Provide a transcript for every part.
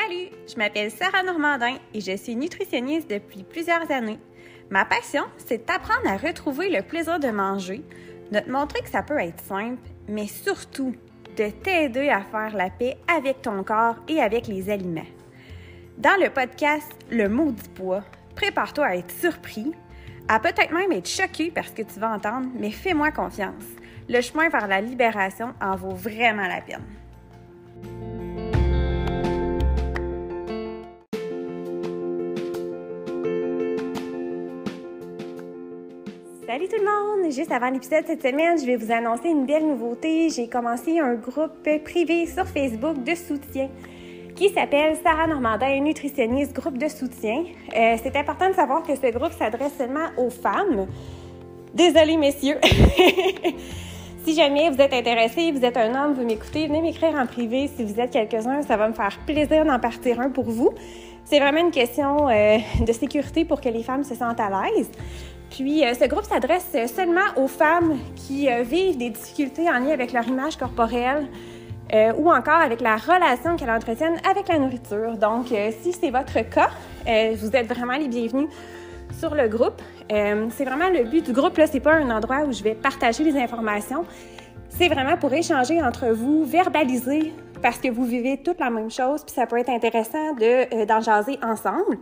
Salut, je m'appelle Sarah Normandin et je suis nutritionniste depuis plusieurs années. Ma passion, c'est d'apprendre à retrouver le plaisir de manger, de te montrer que ça peut être simple, mais surtout de t'aider à faire la paix avec ton corps et avec les aliments. Dans le podcast Le Maudit Poids, prépare-toi à être surpris, à peut-être même être choqué par ce que tu vas entendre, mais fais-moi confiance. Le chemin vers la libération en vaut vraiment la peine. Salut tout le monde! Juste avant l'épisode cette semaine, je vais vous annoncer une belle nouveauté. J'ai commencé un groupe privé sur Facebook de soutien qui s'appelle Sarah Normandin, nutritionniste, groupe de soutien. C'est important de savoir que ce groupe s'adresse seulement aux femmes. Désolée, messieurs! Si jamais vous êtes intéressés, vous êtes un homme, vous m'écoutez, venez m'écrire en privé. Si vous êtes quelques-uns, ça va me faire plaisir d'en partir un pour vous. C'est vraiment une question de sécurité pour que les femmes se sentent à l'aise. Puis, ce groupe s'adresse seulement aux femmes qui vivent des difficultés en lien avec leur image corporelle ou encore avec la relation qu'elles entretiennent avec la nourriture. Donc, si c'est votre cas, vous êtes vraiment les bienvenus sur le groupe. C'est vraiment le but du groupe, là, c'est pas un endroit où je vais partager des informations. C'est vraiment pour échanger entre vous, verbaliser, parce que vous vivez toute la même chose, puis ça peut être intéressant d'en jaser ensemble.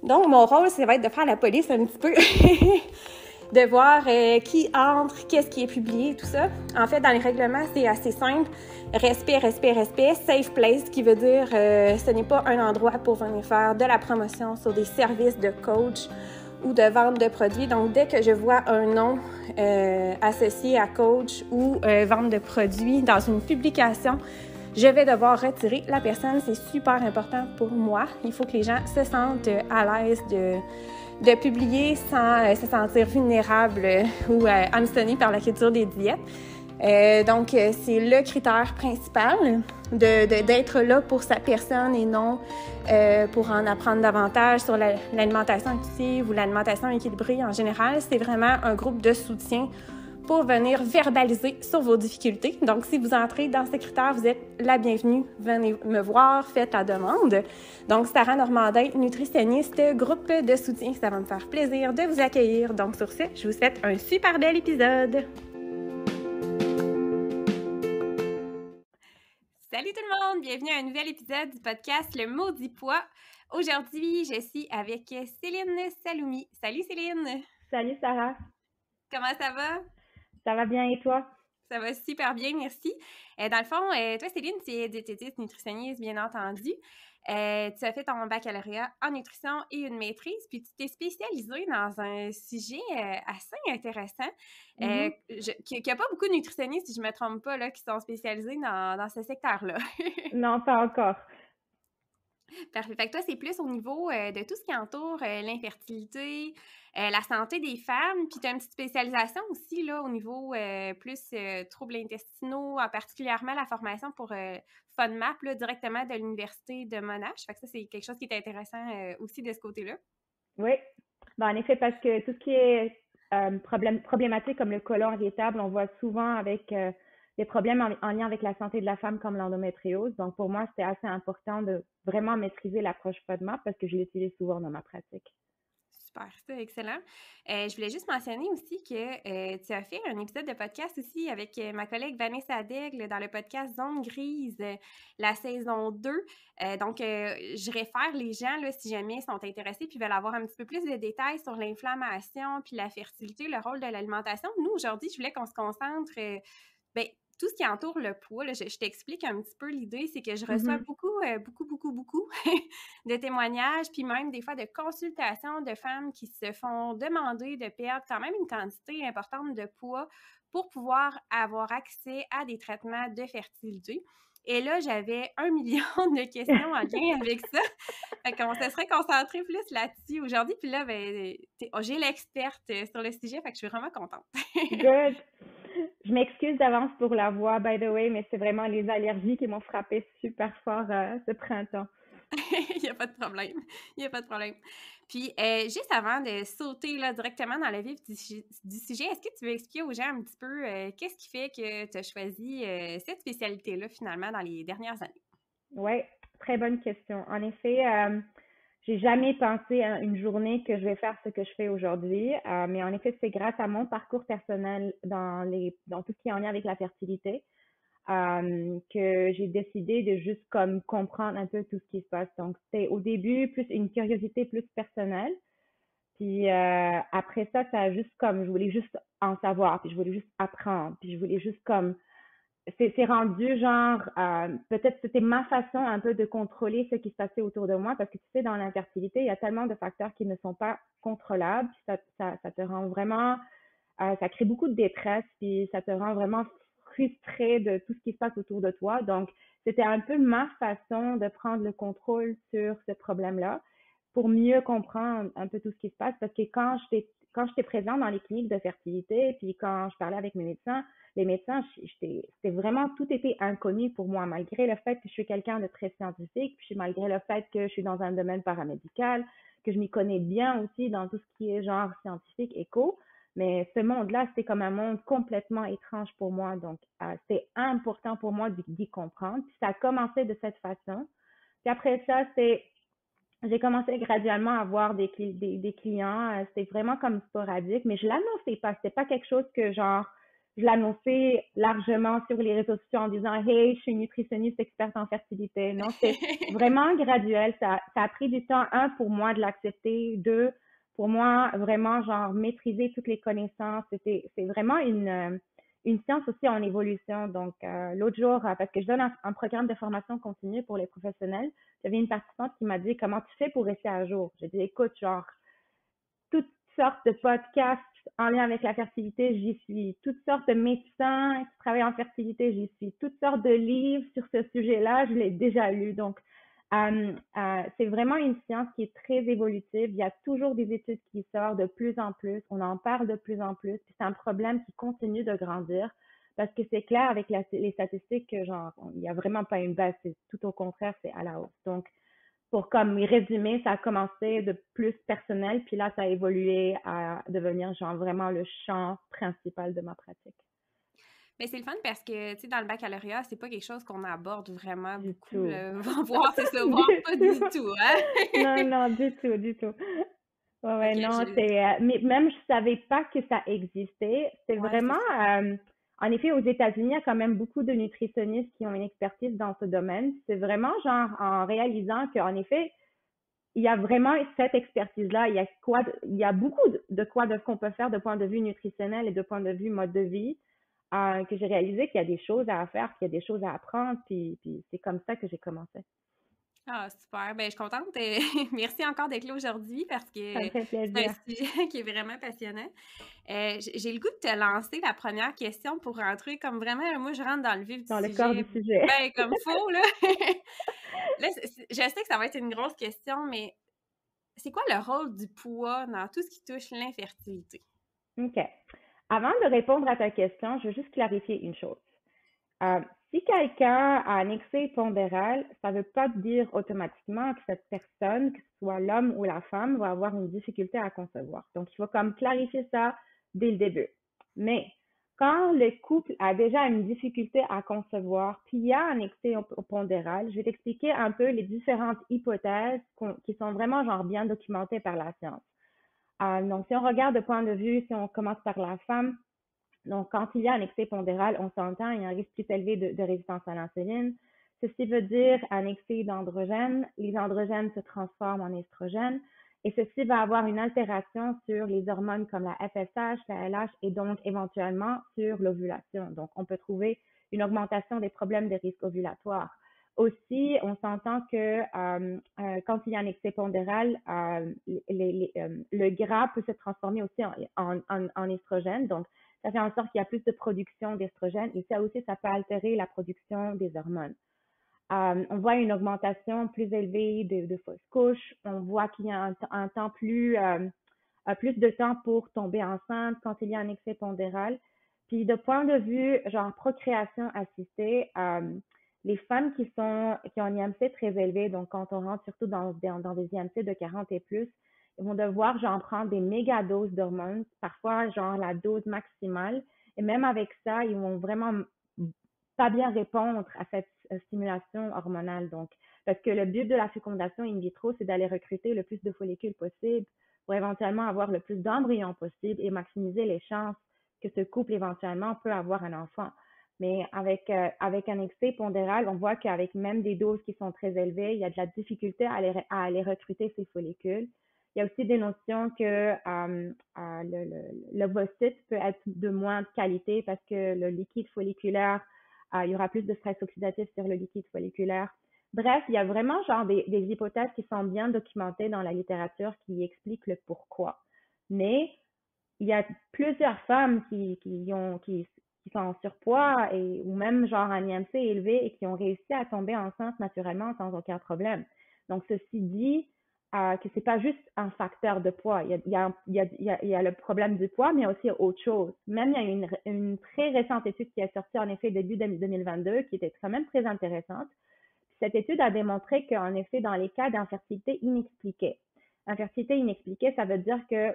Donc, mon rôle, ça va être de faire la police un petit peu, de voir qui entre, qu'est-ce qui est publié, tout ça. En fait, dans les règlements, c'est assez simple. Respect, respect, respect. Safe place, qui veut dire ce n'est pas un endroit pour venir faire de la promotion sur des services de coach ou de vente de produits. Donc, dès que je vois un nom associé à coach ou vente de produits dans une publication, je vais devoir retirer la personne. C'est super important pour moi. Il faut que les gens se sentent à l'aise de publier sans se sentir vulnérables ou hameçonnés par la culture des diètes. Donc, c'est le critère principal d'être là pour sa personne et non pour en apprendre davantage sur l'alimentation intuitive ou l'alimentation équilibrée en général. C'est vraiment un groupe de soutien pour venir verbaliser sur vos difficultés. Donc, si vous entrez dans ces critères, vous êtes la bienvenue. Venez me voir, faites la demande. Donc, Sarah Normandin, nutritionniste, groupe de soutien. Ça va me faire plaisir de vous accueillir. Donc, sur ce, je vous souhaite un super bel épisode. Salut tout le monde! Bienvenue à un nouvel épisode du podcast Le Maudit Poids. Aujourd'hui, je suis avec Céline Saloumi. Salut Céline! Salut Sarah! Comment ça va? Ça va bien et toi? Ça va super bien, merci. Dans le fond, toi Céline, tu es diététiste nutritionniste, bien entendu. Tu as fait ton baccalauréat en nutrition et une maîtrise, puis tu t'es spécialisée dans un sujet assez intéressant, qu'il n'y a pas beaucoup de nutritionnistes, si je ne me trompe pas, là, qui sont spécialisés dans ce secteur-là. Non, pas encore. Parfait. Fait que toi, c'est plus au niveau de tout ce qui entoure l'infertilité, la santé des femmes, puis tu as une petite spécialisation aussi là, au niveau plus troubles intestinaux, particulièrement la formation pour FODMAP, là, directement de l'Université de Monash. Fait que ça, c'est quelque chose qui est intéressant aussi de ce côté-là. Oui, en effet, parce que tout ce qui est problématique comme le côlon irritable, on voit souvent avec des problèmes en lien avec la santé de la femme comme l'endométriose. Donc, pour moi, c'était assez important de vraiment maîtriser l'approche FODMAP parce que je l'utilise souvent dans ma pratique. Super, c'est excellent. Je voulais juste mentionner aussi que tu as fait un épisode de podcast aussi avec ma collègue Vanessa Daigle dans le podcast Zone Grise, la saison 2. Donc, je réfère les gens, là, si jamais ils sont intéressés puis veulent avoir un petit peu plus de détails sur l'inflammation puis la fertilité, le rôle de l'alimentation. Nous, aujourd'hui, je voulais qu'on se concentre tout ce qui entoure le poids, là, je t'explique un petit peu l'idée, c'est que je reçois beaucoup de témoignages, puis même des fois de consultations de femmes qui se font demander de perdre quand même une quantité importante de poids pour pouvoir avoir accès à des traitements de fertilité. Et là, j'avais 1 million de questions en lien avec ça. Fait qu'on se serait concentré plus là-dessus aujourd'hui. Puis là, j'ai l'experte sur le sujet, fait que je suis vraiment contente. Good! Je m'excuse d'avance pour la voix, by the way, mais c'est vraiment les allergies qui m'ont frappé super fort ce printemps. Il n'y a pas de problème. Il n'y a pas de problème. Puis, juste avant de sauter là, directement dans le vif du sujet, est-ce que tu veux expliquer aux gens un petit peu qu'est-ce qui fait que tu as choisi cette spécialité-là, finalement, dans les dernières années? Oui. très bonne question. En effet, j'ai jamais pensé à une journée que je vais faire ce que je fais aujourd'hui, mais en effet, c'est grâce à mon parcours personnel dans tout ce qui est en lien avec la fertilité, que j'ai décidé de juste comme comprendre un peu tout ce qui se passe. Donc, c'était au début plus une curiosité plus personnelle. Puis après ça, ça a juste comme, je voulais juste en savoir, puis je voulais juste apprendre, puis je voulais juste comme, c'est rendu genre, peut-être c'était ma façon un peu de contrôler ce qui se passait autour de moi, parce que tu sais, dans l'infertilité, il y a tellement de facteurs qui ne sont pas contrôlables, puis ça te rend vraiment, ça crée beaucoup de détresse, puis ça te rend vraiment frustré de tout ce qui se passe autour de toi. Donc, c'était un peu ma façon de prendre le contrôle sur ce problème-là pour mieux comprendre un peu tout ce qui se passe. Parce que quand j'étais présente dans les cliniques de fertilité, puis quand je parlais avec mes médecins, les médecins, c'était vraiment, tout était inconnu pour moi, malgré le fait que je suis quelqu'un de très scientifique, puis malgré le fait que je suis dans un domaine paramédical, que je m'y connais bien aussi dans tout ce qui est genre scientifique, éco. Mais ce monde-là, c'était comme un monde complètement étrange pour moi. Donc, c'est important pour moi d'y comprendre. Puis ça a commencé de cette façon. Puis après ça, j'ai commencé graduellement à avoir des clients. C'était vraiment comme sporadique, mais je l'annonçais pas. C'était pas quelque chose que genre, je l'annonçais largement sur les réseaux sociaux en disant, hey, je suis nutritionniste experte en fertilité. Non, c'est vraiment graduel. Ça a pris du temps, un, pour moi de l'accepter, deux, pour moi, vraiment, genre, maîtriser toutes les connaissances. C'est vraiment une science aussi en évolution. Donc, l'autre jour, parce que je donne un programme de formation continue pour les professionnels, j'avais une participante qui m'a dit comment tu fais pour rester à jour. J'ai dit écoute, genre, toutes sortes de podcasts en lien avec la fertilité, j'y suis. Toutes sortes de médecins qui travaillent en fertilité, j'y suis. Toutes sortes de livres sur ce sujet-là, je l'ai déjà lu. Donc, c'est vraiment une science qui est très évolutive. Il y a toujours des études qui sortent de plus en plus. On en parle de plus en plus. Puis c'est un problème qui continue de grandir parce que c'est clair avec les statistiques que genre, il n'y a vraiment pas une baisse. C'est tout au contraire, c'est à la hausse. Donc, pour comme résumer, ça a commencé de plus personnel, puis là, ça a évolué à devenir genre vraiment le champ principal de ma pratique. Mais c'est le fun parce que, tu sais, dans le baccalauréat, c'est pas quelque chose qu'on aborde vraiment Du beaucoup, tout. voir, c'est ça, voir Du pas du tout. tout, hein? Non, non, du tout, du tout. Ouais, Fait ouais, que non, mais même je savais pas que ça existait. C'est ouais, c'est vraiment, ça. en effet, aux États-Unis, il y a quand même beaucoup de nutritionnistes qui ont une expertise dans ce domaine. C'est vraiment genre en réalisant qu'en effet, il y a vraiment cette expertise-là. Il y a beaucoup de quoi de ce qu'on peut faire de point de vue nutritionnel et de point de vue mode de vie, que j'ai réalisé qu'il y a des choses à faire, qu'il y a des choses à apprendre, puis c'est comme ça que j'ai commencé. Ah, super. Ben, je suis contente. Merci encore d'être là aujourd'hui parce Ça me que fait c'est un plaisir. sujet qui est vraiment passionnant. J'ai le goût de te lancer la première question pour rentrer comme vraiment, moi, je rentre dans le vif du Dans le corps sujet, du sujet. ben, comme faut, là. Là, je sais que ça va être une grosse question, mais c'est quoi le rôle du poids dans tout ce qui touche l'infertilité? OK. Avant de répondre à ta question, je veux juste clarifier une chose. Euh, si quelqu'un a un excès pondéral, ça ne veut pas dire automatiquement que cette personne, que ce soit l'homme ou la femme, va avoir une difficulté à concevoir. Donc, il faut comme clarifier ça dès le début. Mais quand le couple a déjà une difficulté à concevoir, puis il y a un excès pondéral, je vais t'expliquer un peu les différentes hypothèses qui sont vraiment genre bien documentées par la science. Donc, si on regarde de point de vue, si on commence par la femme, donc, quand il y a un excès pondéral, on s'entend, il y a un risque plus élevé de résistance à l'insuline. Ceci veut dire un excès d'androgènes. Les androgènes se transforment en estrogènes et ceci va avoir une altération sur les hormones comme la FSH, la LH et donc éventuellement sur l'ovulation. Donc, on peut trouver une augmentation des problèmes de risque ovulatoire. Aussi, on s'entend que quand il y a un excès pondéral, le gras peut se transformer aussi en estrogène. Donc, ça fait en sorte qu'il y a plus de production d'estrogène et ça aussi, ça peut altérer la production des hormones. On voit une augmentation plus élevée de fausses couches. On voit qu'il y a un temps plus de temps pour tomber enceinte quand il y a un excès pondéral. Puis de point de vue genre procréation assistée, les femmes qui ont un IMC très élevé, donc quand on rentre surtout dans des IMC de 40 et plus, ils vont devoir genre prendre des méga doses d'hormones, parfois genre la dose maximale. Et même avec ça, ils vont vraiment pas bien répondre à cette stimulation hormonale. Donc, parce que le but de la fécondation in vitro, c'est d'aller recruter le plus de follicules possible pour éventuellement avoir le plus d'embryons possible et maximiser les chances que ce couple éventuellement peut avoir un enfant. Mais avec un excès pondéral, on voit qu'avec même des doses qui sont très élevées, il y a de la difficulté à aller recruter ces follicules. Il y a aussi des notions que l'ovocyte peut être de moins de qualité parce que le liquide folliculaire, il y aura plus de stress oxydatif sur le liquide folliculaire. Bref, il y a vraiment genre des hypothèses qui sont bien documentées dans la littérature qui expliquent le pourquoi. Mais il y a plusieurs femmes qui sont en surpoids ou même genre un IMC élevé et qui ont réussi à tomber enceinte naturellement sans aucun problème. Donc, ceci dit que c'est pas juste un facteur de poids. Il y a le problème du poids, mais il y a aussi autre chose. Même il y a une très récente étude qui est sortie en effet début 2022 qui était quand même très intéressante. Cette étude a démontré qu'en effet, dans les cas d'infertilité inexpliquée, ça veut dire que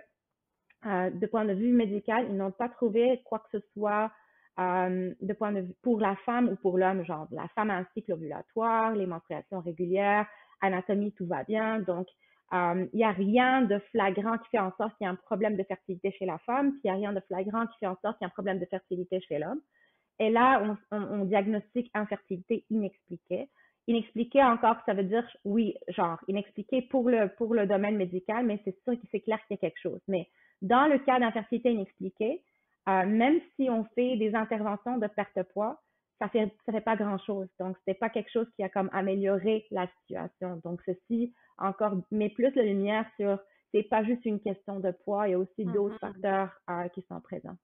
de point de vue médical, ils n'ont pas trouvé quoi que ce soit de point de vue pour la femme ou pour l'homme, genre la femme a un cycle ovulatoire, les menstruations régulières, anatomie, tout va bien. Donc, il n'y a rien de flagrant qui fait en sorte qu'il y a un problème de fertilité chez la femme, puis il n'y a rien de flagrant qui fait en sorte qu'il y a un problème de fertilité chez l'homme. Et là, on diagnostique infertilité inexpliquée. Inexpliqué encore, ça veut dire, oui, genre, inexpliqué pour le domaine médical, mais c'est sûr que c'est clair qu'il y a quelque chose. Mais dans le cas d'infertilité inexpliquée, même si on fait des interventions de perte de poids, ça fait pas grand-chose. Donc, c'était pas quelque chose qui a comme amélioré la situation. Donc, ceci encore met plus la lumière sur, c'est pas juste une question de poids, il y a aussi d'autres facteurs qui sont présents.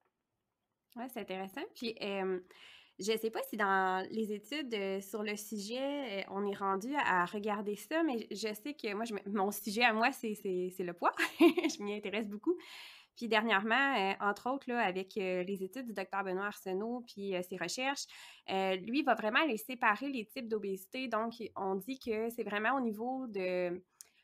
Ouais, c'est intéressant. Puis, je ne sais pas si dans les études sur le sujet, on est rendu à regarder ça, mais je sais que moi, mon sujet à moi, c'est le poids. Je m'y intéresse beaucoup. Puis dernièrement, entre autres, là, avec les études du docteur Benoît Arsenault, puis ses recherches, lui va vraiment aller séparer les types d'obésité. Donc, on dit que c'est vraiment au niveau de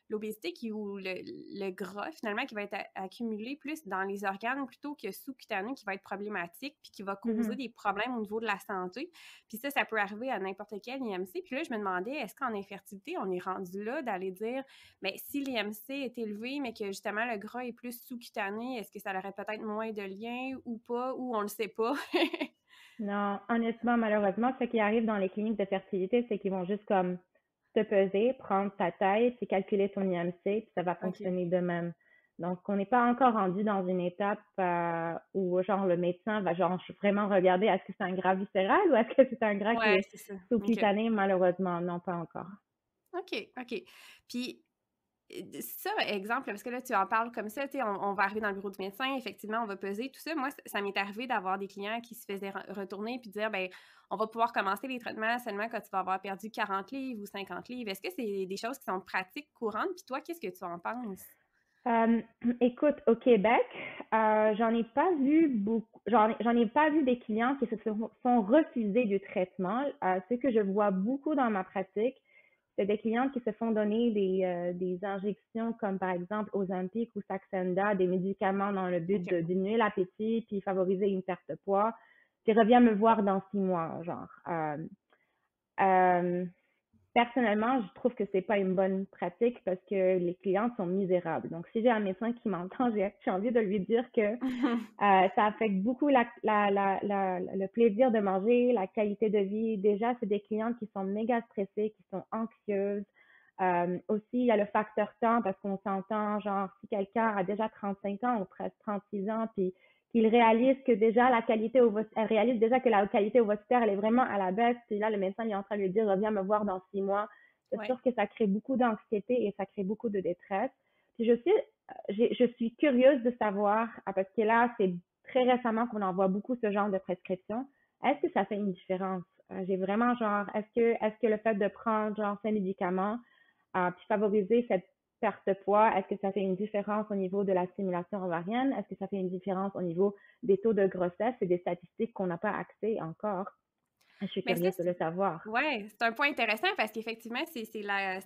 l'obésité ou le gras, finalement, qui va être accumulé plus dans les organes plutôt que sous-cutaneux, qui va être problématique, puis qui va causer des problèmes au niveau de la santé. Puis ça peut arriver à n'importe quel IMC. Puis là, je me demandais, est-ce qu'en infertilité, on est rendu là d'aller dire, bien, si l'IMC est élevé, mais que justement le gras est plus sous-cutané, est-ce que ça aurait peut-être moins de lien ou pas, ou on le sait pas? Non, honnêtement, malheureusement, ce qui arrive dans les cliniques de fertilité, c'est qu'ils vont juste comme te peser, prendre ta taille, puis calculer ton IMC, puis ça va fonctionner de même. Donc, on n'est pas encore rendu dans une étape où genre le médecin va genre vraiment regarder est-ce que c'est un gras viscéral ou est-ce que c'est un gras qui est sous-cutané, malheureusement, non, pas encore. OK. Puis ça, exemple, parce que là, tu en parles comme ça, tu sais, on va arriver dans le bureau du médecin, effectivement, on va peser, tout ça. Moi, ça m'est arrivé d'avoir des clients qui se faisaient retourner puis dire, ben, on va pouvoir commencer les traitements seulement quand tu vas avoir perdu 40 livres ou 50 livres. Est-ce que c'est des choses qui sont pratiques, courantes? Puis toi, qu'est-ce que tu en penses? Écoute, au Québec, j'en ai pas vu beaucoup, j'en ai pas vu des clients qui se font refuser du traitement. Ce que je vois beaucoup dans ma pratique, c'est des clients qui se font donner des injections comme par exemple Ozempic ou Saxenda, des médicaments dans le but de diminuer l'appétit puis favoriser une perte de poids, qui reviennent me voir dans 6 mois, genre. Personnellement, je trouve que c'est pas une bonne pratique parce que les clients sont misérables. Donc, si j'ai un médecin qui m'entend, j'ai envie de lui dire que ça affecte beaucoup le plaisir de manger, la qualité de vie. Déjà, c'est des clientes qui sont méga stressées, qui sont anxieuses. Aussi, il y a le facteur temps parce qu'on s'entend, genre, si quelqu'un a déjà 35 ans ou presque 36 ans, puis qu'il réalise que déjà elle réalise déjà que la qualité ovocytaire, elle est vraiment à la baisse, puis là, le médecin il est en train de lui dire, reviens me voir dans 6 mois. C'est sûr que ça crée beaucoup d'anxiété et ça crée beaucoup de détresse. Puis je suis curieuse de savoir, parce que là, c'est très récemment qu'on en voit beaucoup ce genre de prescription. Est-ce que ça fait une différence? J'ai vraiment genre, est-ce que le fait de prendre genre ces médicaments, puis favoriser cette perte de poids, est-ce que ça fait une différence au niveau de la stimulation ovarienne? Est-ce que ça fait une différence au niveau des taux de grossesse? C'est des statistiques qu'on n'a pas accès encore. Je suis Mais ça, curieuse de le savoir. ouais, c'est un point intéressant parce qu'effectivement, c'est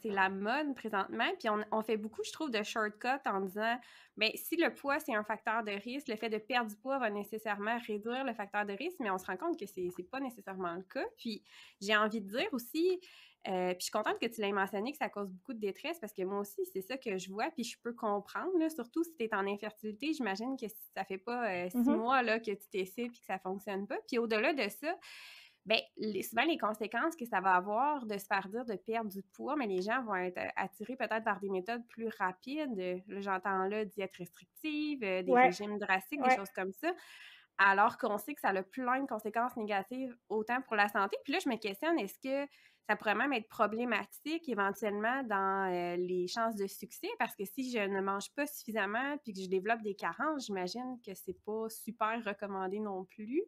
la mode présentement. Puis on fait beaucoup, je trouve, de shortcuts en disant, mais si le poids, c'est un facteur de risque, le fait de perdre du poids va nécessairement réduire le facteur de risque, mais on se rend compte que c'est pas nécessairement le cas. Puis j'ai envie de dire aussi, puis je suis contente que tu l'aies mentionné, que ça cause beaucoup de détresse parce que moi aussi, c'est ça que je vois, puis je peux comprendre, là, surtout si tu es en infertilité. J'imagine que ça fait pas 6 mois là, que tu t'essaies puis que ça fonctionne pas. Puis au-delà de ça, ben, souvent, les conséquences que ça va avoir de se faire dire de perdre du poids, mais les gens vont être attirés peut-être par des méthodes plus rapides. Là, j'entends là diète restrictive, des Ouais, régimes drastiques, des ouais. choses comme ça, alors qu'on sait que ça a plein de conséquences négatives, autant pour la santé. Puis là, je me questionne, est-ce que ça pourrait même être problématique éventuellement dans les chances de succès? Parce que si je ne mange pas suffisamment puis que je développe des carences, j'imagine que c'est pas super recommandé non plus.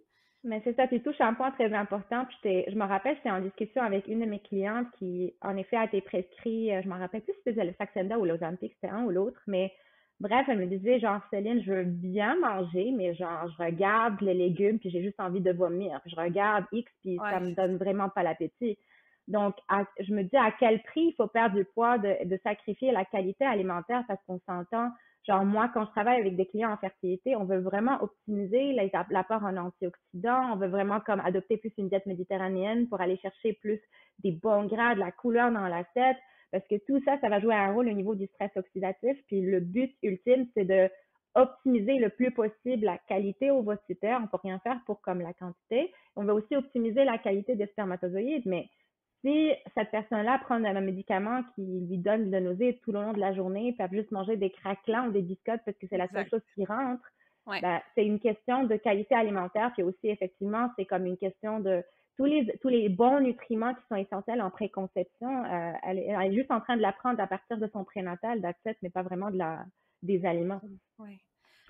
Mais c'est ça, tu touches à un point très important. Puis je me rappelle, j'étais en discussion avec une de mes clientes qui, en effet, a été prescrit, je me rappelle plus si c'était le Saxenda ou l'Ozempic, c'était un ou l'autre, mais bref, elle me disait, genre, Céline, je veux bien manger, mais genre, je regarde les légumes, puis j'ai juste envie de vomir. Je regarde X, puis ça Ouais, me donne vraiment pas l'appétit. Donc, je me dis à quel prix il faut perdre du poids, de sacrifier la qualité alimentaire, parce qu'on s'entend. Genre, moi, quand je travaille avec des clients en fertilité, on veut vraiment optimiser l'apport en antioxydants. On veut vraiment comme adopter plus une diète méditerranéenne pour aller chercher plus des bons gras, de la couleur dans l'assiette. Parce que tout ça, ça va jouer un rôle au niveau du stress oxydatif. Puis le but ultime, c'est de optimiser le plus possible la qualité ovocytaire. On peut rien faire pour comme la quantité. On veut aussi optimiser la qualité des spermatozoïdes. Mais si cette personne-là prend un médicament qui lui donne de nausées tout le long de la journée, puis elle juste manger des craquelins ou des biscottes parce que c'est la seule exact. chose qui rentre, Ouais. ben, c'est une question de qualité alimentaire, puis aussi, effectivement, c'est comme une question de tous les bons nutriments qui sont essentiels en préconception. Elle est juste en train de l'apprendre à partir de son prénatal, d'accepter, mais pas vraiment des aliments. Ouais.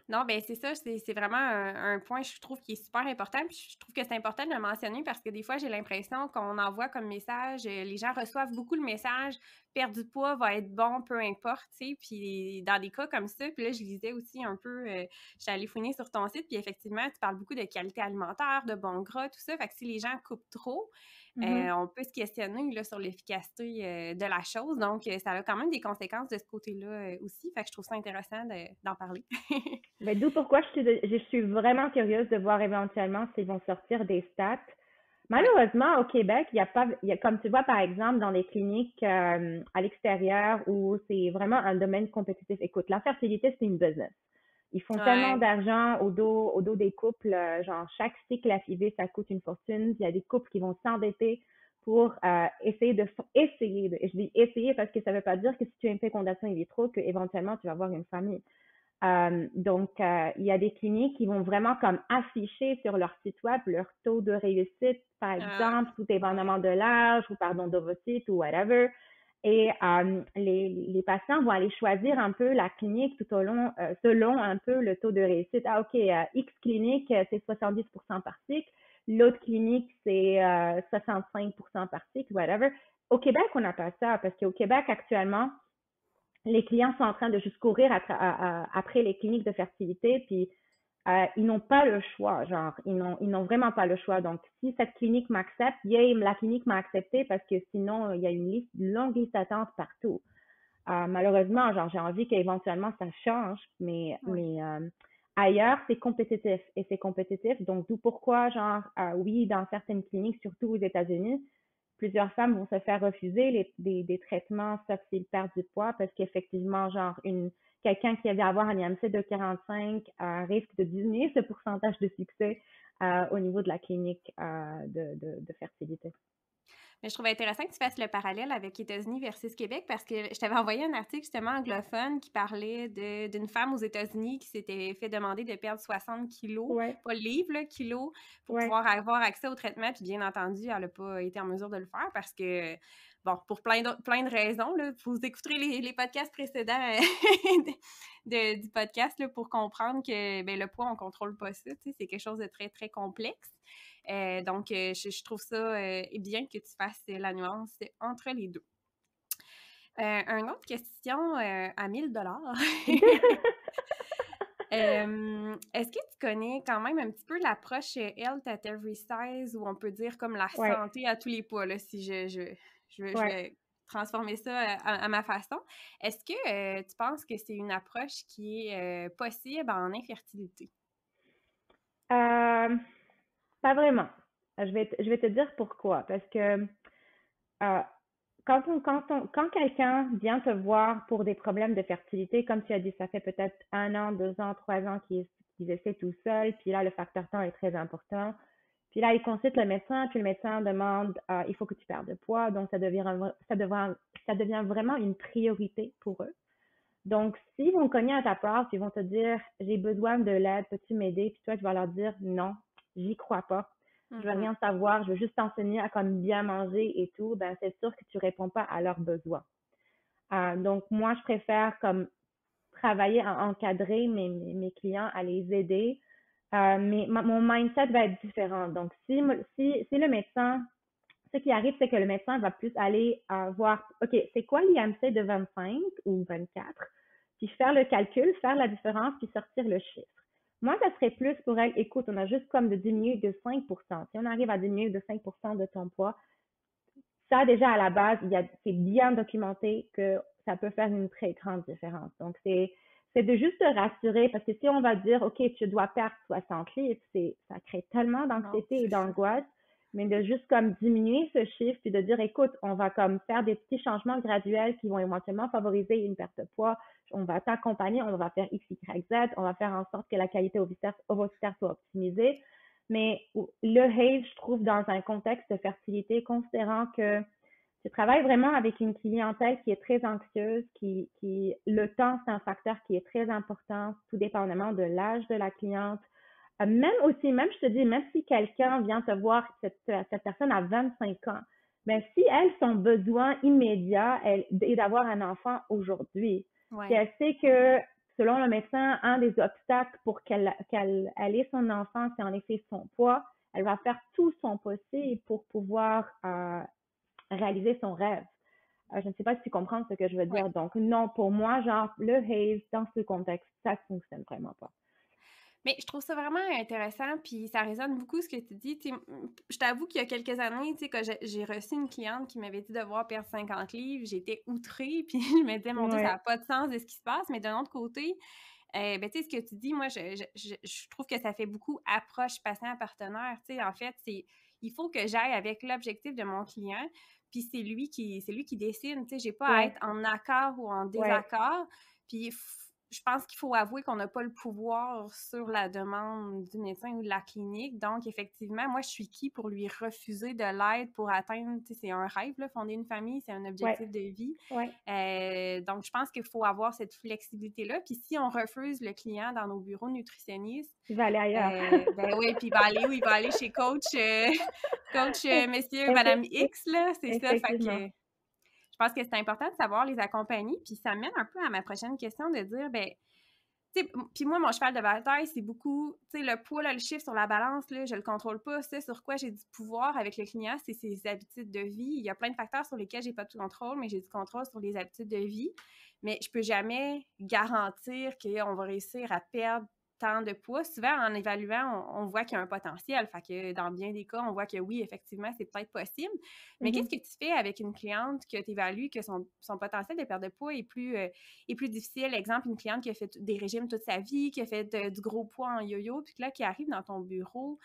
Non, ben c'est ça, c'est vraiment un point, je trouve, qui est super important. Puis je trouve que c'est important de le mentionner parce que des fois, j'ai l'impression qu'on envoie comme message, les gens reçoivent beaucoup le message, perdre du poids va être bon, peu importe, tu sais. Puis dans des cas comme ça, puis là, je lisais aussi un peu, j'étais allée fouiner sur ton site, puis effectivement, tu parles beaucoup de qualité alimentaire, de bon gras, tout ça. Fait que si les gens coupent trop, Mhm. on peut se questionner là, sur l'efficacité de la chose. Donc, ça a quand même des conséquences de ce côté-là aussi. Fait que je trouve ça intéressant d'en parler. Mais d'où pourquoi je suis vraiment curieuse de voir éventuellement s'ils vont sortir des stats. Ouais. Malheureusement, au Québec, il y a pas, comme tu vois par exemple dans les cliniques à l'extérieur où c'est vraiment un domaine compétitif. Écoute, la fertilité, c'est une business. Ils font tellement Ouais. d'argent au dos des couples, genre chaque cycle à FIV, ça coûte une fortune. Il y a des couples qui vont s'endetter pour je dis essayer parce que ça veut pas dire que si tu as une fécondation in vitro, que éventuellement tu vas avoir une famille. Donc, il y a des cliniques qui vont vraiment comme afficher sur leur site web leur taux de réussite, par Ah, exemple, tout ouais. dépendamment de l'âge ou pardon d'ovocyte ou whatever. Et les patients vont aller choisir un peu la clinique tout au long, selon un peu le taux de réussite. Ah, ok, X clinique, c'est 70% par cycle. L'autre clinique, c'est 65% par cycle, whatever. Au Québec, on n'a pas ça parce qu'au Québec, actuellement, les clients sont en train de juste courir après les cliniques de fertilité, puis ils n'ont pas le choix, genre, ils n'ont vraiment pas le choix. Donc, si cette clinique m'accepte, la clinique m'a accepté parce que sinon, il y a une longue liste d'attente partout. Malheureusement, genre, j'ai envie qu'éventuellement ça change, mais, Ouais. mais ailleurs, c'est compétitif et c'est compétitif. Donc, d'où pourquoi, genre, oui, dans certaines cliniques, surtout aux États-Unis, plusieurs femmes vont se faire refuser des traitements sauf s'ils perdent du poids parce qu'effectivement, genre, quelqu'un qui avait avoir un IMC de 45 risque de diminuer ce pourcentage de succès au niveau de la clinique de fertilité. Mais je trouvais intéressant que tu fasses le parallèle avec États-Unis versus Québec parce que je t'avais envoyé un article justement anglophone qui parlait d'une femme aux États-Unis qui s'était fait demander de perdre 60 kilos, Ouais, pas livres, là, kilos, pour ouais. pouvoir avoir accès au traitement. Puis bien entendu, elle n'a pas été en mesure de le faire parce que, bon, pour plein de raisons, là, vous écouterez les podcasts précédents du podcast là, pour comprendre que ben, le poids, on ne contrôle pas ça. C'est quelque chose de très, très complexe. Donc, je trouve ça bien que tu fasses la nuance entre les deux. Une autre question à 1000 $. Est-ce que tu connais quand même un petit peu l'approche Health at Every Size, où on peut dire comme la Ouais, santé à tous les poids, là, si je ouais. vais transformer ça à ma façon. Est-ce que tu penses que c'est une approche qui est possible en infertilité? Euh, Pas vraiment. Je vais te dire pourquoi. Parce que euh, quand quelqu'un vient te voir pour des problèmes de fertilité, comme tu as dit, ça fait peut-être 1 an, 2 ans, 3 ans qu'ils essaient tout seuls, puis là, le facteur temps est très important. Puis là, ils consultent le médecin, puis le médecin demande, il faut que tu perdes de poids, donc ça devient vraiment une priorité pour eux. Donc, s'ils vont cogner à ta porte, ils vont te dire, j'ai besoin de l'aide, peux-tu m'aider? Puis toi, tu vas leur dire, non, j'y crois pas. Je veux Mhm. rien savoir, je veux juste t'enseigner à comme bien manger et tout. Ben, c'est sûr que tu réponds pas à leurs besoins. Donc, moi, je préfère comme travailler à encadrer mes clients, à les aider. Mais mon mindset va être différent. Donc, si le médecin, ce qui arrive, c'est que le médecin va plus aller voir, OK, c'est quoi l'IMC de 25 ou 24, puis faire le calcul, faire la différence, puis sortir le chiffre. Moi, ça serait plus pour elle, écoute, on a juste comme de diminuer de 5%. Si on arrive à diminuer de 5% de ton poids, ça, déjà, à la base, c'est bien documenté que ça peut faire une très grande différence. Donc, c'est de juste te rassurer parce que si on va dire, OK, tu dois perdre 60 livres, ça crée tellement Non, d'anxiété et c'est ça. d'angoisse, mais de juste comme diminuer ce chiffre puis de dire, écoute, on va comme faire des petits changements graduels qui vont éventuellement favoriser une perte de poids. On va t'accompagner, on va faire X, Y, Z, on va faire en sorte que la qualité ovocytaire soit optimisée. Mais le HAVE, je trouve, dans un contexte de fertilité, considérant que je travaille vraiment avec une clientèle qui est très anxieuse, le temps, c'est un facteur qui est très important, tout dépendamment de l'âge de la cliente. Même je te dis, même si quelqu'un vient te voir, cette personne a 25 ans, ben, si elle, son besoin immédiat est d'avoir un enfant aujourd'hui, si Ouais. elle sait que, selon le médecin, un des obstacles pour qu'elle ait son enfant, c'est en effet son poids, elle va faire tout son possible pour pouvoir réaliser son rêve. Je ne sais pas si tu comprends ce que je veux Ouais. dire. Donc, non, pour moi, genre, le haze, dans ce contexte, ça ne fonctionne vraiment pas. Mais je trouve ça vraiment intéressant, puis ça résonne beaucoup ce que tu dis. Je t'avoue qu'il y a quelques années, quand j'ai reçu une cliente qui m'avait dit devoir perdre 50 livres, j'étais outrée, puis je me disais, mon Dieu, ça n'a Ouais, pas de sens de ce qui se passe. Mais d'un autre côté, ben, tu sais, ce que tu dis, moi, je trouve que ça fait beaucoup approche patient-partenaire. En fait, il faut que j'aille avec l'objectif de mon client, puis c'est lui qui décide. J'ai pas à ouais, être en accord ou en ouais. désaccord. Puis je pense qu'il faut avouer qu'on n'a pas le pouvoir sur la demande du médecin ou de la clinique. Donc, effectivement, moi, je suis qui pour lui refuser de l'aide pour atteindre, c'est un rêve, là, fonder une famille, c'est un Ouais, objectif de vie. ouais. Donc, je pense qu'il faut avoir cette flexibilité-là. Puis si on refuse le client dans nos bureaux nutritionnistes, Il va aller ailleurs. ben oui, puis il va aller où? Il va aller chez coach, coach monsieur, madame Effectivement. X, là, c'est ça. Fait Effectivement. que je pense que c'est important de savoir les accompagner. Puis ça mène un peu à ma prochaine question de dire, ben, puis moi, mon cheval de bataille, c'est beaucoup, le poids, là, le chiffre sur la balance, là, je le contrôle pas. C'est sur quoi j'ai du pouvoir avec le client, c'est ses habitudes de vie. Il y a plein de facteurs sur lesquels j'ai pas de contrôle, mais j'ai du contrôle sur les habitudes de vie. Mais je peux jamais garantir qu'on va réussir à perdre tant de poids. Souvent, en évaluant, on voit qu'il y a un potentiel. Fait que dans bien des cas, on voit que oui, effectivement, c'est peut-être possible. Mais qu'est-ce Mhm. que tu fais avec une cliente que tu évalues que son potentiel de perte de poids est plus difficile? Exemple, une cliente qui a fait des régimes toute sa vie, qui a fait du gros poids en yo-yo, puis là, qui arrive dans ton bureau,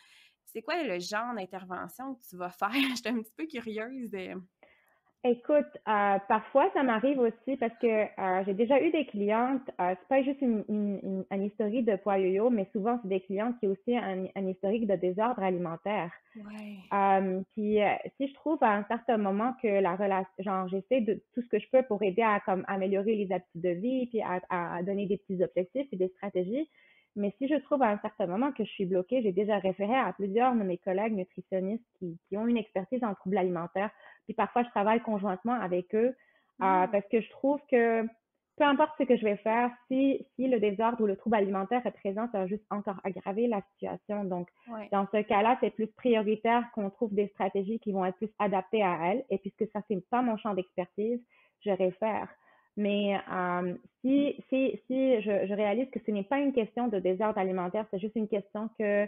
c'est quoi le genre d'intervention que tu vas faire? Je suis un petit peu curieuse de... Écoute, parfois ça m'arrive aussi parce que j'ai déjà eu des clientes, c'est pas juste un historique de poids yo-yo, mais souvent c'est des clientes qui ont aussi un historique de désordre alimentaire. Ouais. Puis si je trouve à un certain moment que la relation, genre j'essaie de tout ce que je peux pour aider à comme améliorer les habitudes de vie, puis à donner des petits objectifs et des stratégies. Mais si je trouve à un certain moment que je suis bloquée, j'ai déjà référé à plusieurs de mes collègues nutritionnistes qui ont une expertise en troubles alimentaires. Puis parfois je travaille conjointement avec eux Mm. parce que je trouve que peu importe ce que je vais faire, si le désordre ou le trouble alimentaire est présent, ça va juste encore aggraver la situation. Donc Ouais. dans ce cas-là, c'est plus prioritaire qu'on trouve des stratégies qui vont être plus adaptées à elle. Et puisque ça, c'est pas mon champ d'expertise, je réfère. Mais si je réalise que ce n'est pas une question de désordre alimentaire, c'est juste une question que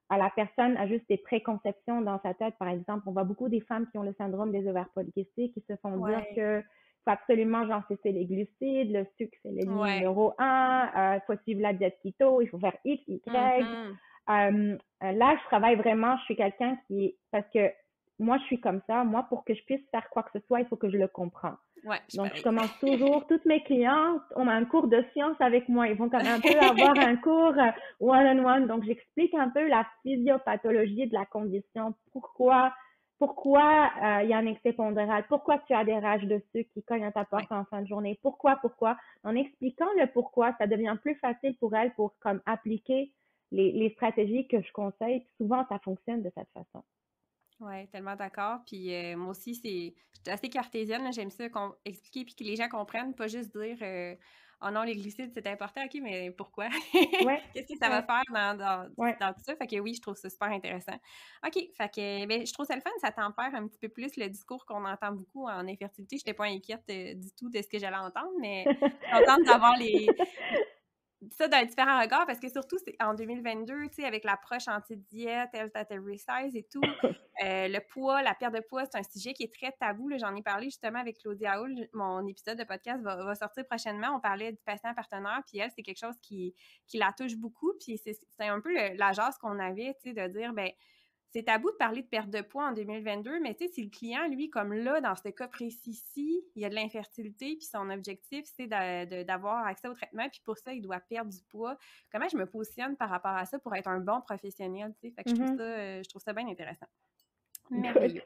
la personne a juste des préconceptions dans sa tête. Par exemple, on voit beaucoup des femmes qui ont le syndrome des ovaires polykystiques qui se font dire Ouais, que faut absolument genre cesser les glucides, le sucre c'est l'ennemi ouais. numéro un, il faut suivre la diète keto, il faut faire X, Y. Mhm. Là, je travaille vraiment, je suis quelqu'un parce que moi, je suis comme ça. Moi, pour que je puisse faire quoi que ce soit, il faut que je le comprends. Ouais, je suis Donc, je pareil. commence toujours, toutes mes clientes ont un cours de science avec moi. Ils vont comme un peu avoir un cours one-on-one. Donc, j'explique un peu la physiopathologie de la condition. Pourquoi il y a un excès pondéral? Pourquoi tu as des rages de sucre qui cognent à ta Ouais. porte en fin de journée? Pourquoi? En expliquant le pourquoi, ça devient plus facile pour elle pour comme appliquer les stratégies que je conseille. Puis souvent, ça fonctionne de cette façon. Ouais, tellement d'accord. Puis moi aussi, j'étais assez cartésienne, là. J'aime ça expliquer puis que les gens comprennent, pas juste dire oh non, les glucides, c'est important, ok, mais pourquoi? Ouais, Qu'est-ce que ça va ouais, faire ouais. dans tout ça? Fait que oui, je trouve ça super intéressant. OK, fait que ben, je trouve ça le fun, ça tempère un petit peu plus le discours qu'on entend beaucoup en infertilité. Je n'étais pas inquiète du tout de ce que j'allais entendre, mais je suis contente d'avoir ça d'un différent regard parce que surtout c'est en 2022, tu sais, avec l'approche anti-diète, health at every size et tout, le poids, la perte de poids, c'est un sujet qui est très tabou. Là, j'en ai parlé justement avec Claudia Hull. Mon épisode de podcast va sortir prochainement. On parlait du patient partenaire, puis elle, c'est quelque chose qui la touche beaucoup. Puis c'est un peu la jase qu'on avait, tu sais, de dire, ben c'est tabou de parler de perte de poids en 2022, mais tu sais, si le client, lui, comme là, dans ce cas précis-ci, il y a de l'infertilité, puis son objectif, c'est d'avoir accès au traitement, puis pour ça, il doit perdre du poids. Comment je me positionne par rapport à ça pour être un bon professionnel, tu sais? Fait que Mhm. je trouve ça bien intéressant. Good. Merveilleux.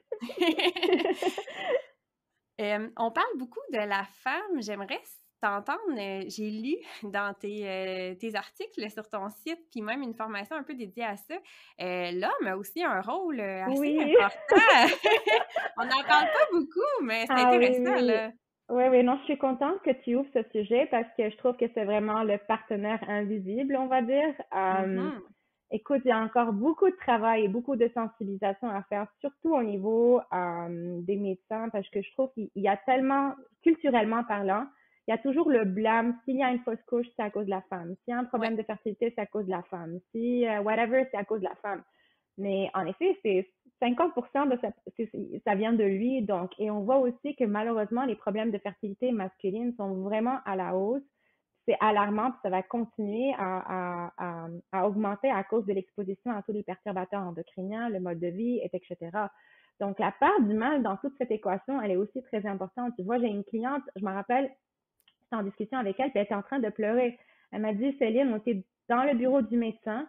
On parle beaucoup de la femme. J'aimerais t'entendre. J'ai lu dans tes articles sur ton site, puis même une formation un peu dédiée à ça. L'homme a aussi un rôle assez Oui. important. On n'en parle pas beaucoup, mais c'est Ah oui, intéressant, oui. là. Oui, oui, non, je suis contente que tu ouvres ce sujet parce que je trouve que c'est vraiment le partenaire invisible, on va dire. Mhm. Écoute, il y a encore beaucoup de travail et beaucoup de sensibilisation à faire, surtout au niveau des médecins, parce que je trouve qu'il y a tellement, culturellement parlant, il y a toujours le blâme. S'il y a une fausse couche, c'est à cause de la femme. S'il y a un Ouais. problème de fertilité, c'est à cause de la femme. Si whatever, c'est à cause de la femme. Mais en effet, c'est 50% ça vient de lui. Donc, et on voit aussi que malheureusement, les problèmes de fertilité masculine sont vraiment à la hausse. C'est alarmant, puis ça va continuer à augmenter à cause de l'exposition à tous les perturbateurs endocriniens, le mode de vie, etc. Donc, la part du mal dans toute cette équation, elle est aussi très importante. Tu vois, j'ai une cliente, je me rappelle, j'étais en discussion avec elle, puis elle était en train de pleurer. Elle m'a dit, Céline, on était dans le bureau du médecin,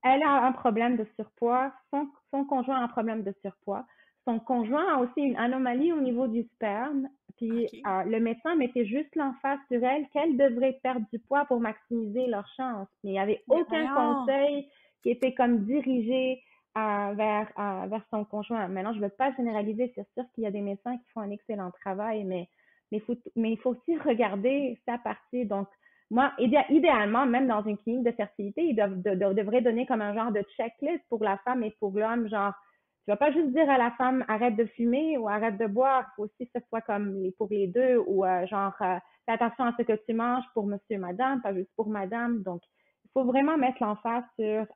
elle a un problème de surpoids, son conjoint a un problème de surpoids, son conjoint a aussi une anomalie au niveau du sperme, puis OK. le médecin mettait juste l'emphase sur elle qu'elle devrait perdre du poids pour maximiser leurs chances. Mais il n'y avait Mais aucun voyons. conseil qui était comme dirigé vers son conjoint. Maintenant, je ne veux pas généraliser, c'est sûr qu'il y a des médecins qui font un excellent travail, mais il faut aussi regarder sa partie. Donc, moi, idéalement, même dans une clinique de fertilité, ils devraient donner comme un genre de checklist pour la femme et pour l'homme, genre, tu vas pas juste dire à la femme arrête de fumer ou arrête de boire, il faut aussi que ce soit comme pour les deux ou fais attention à ce que tu manges pour monsieur, madame, pas juste pour madame. Donc, il faut vraiment mettre l'emphase sur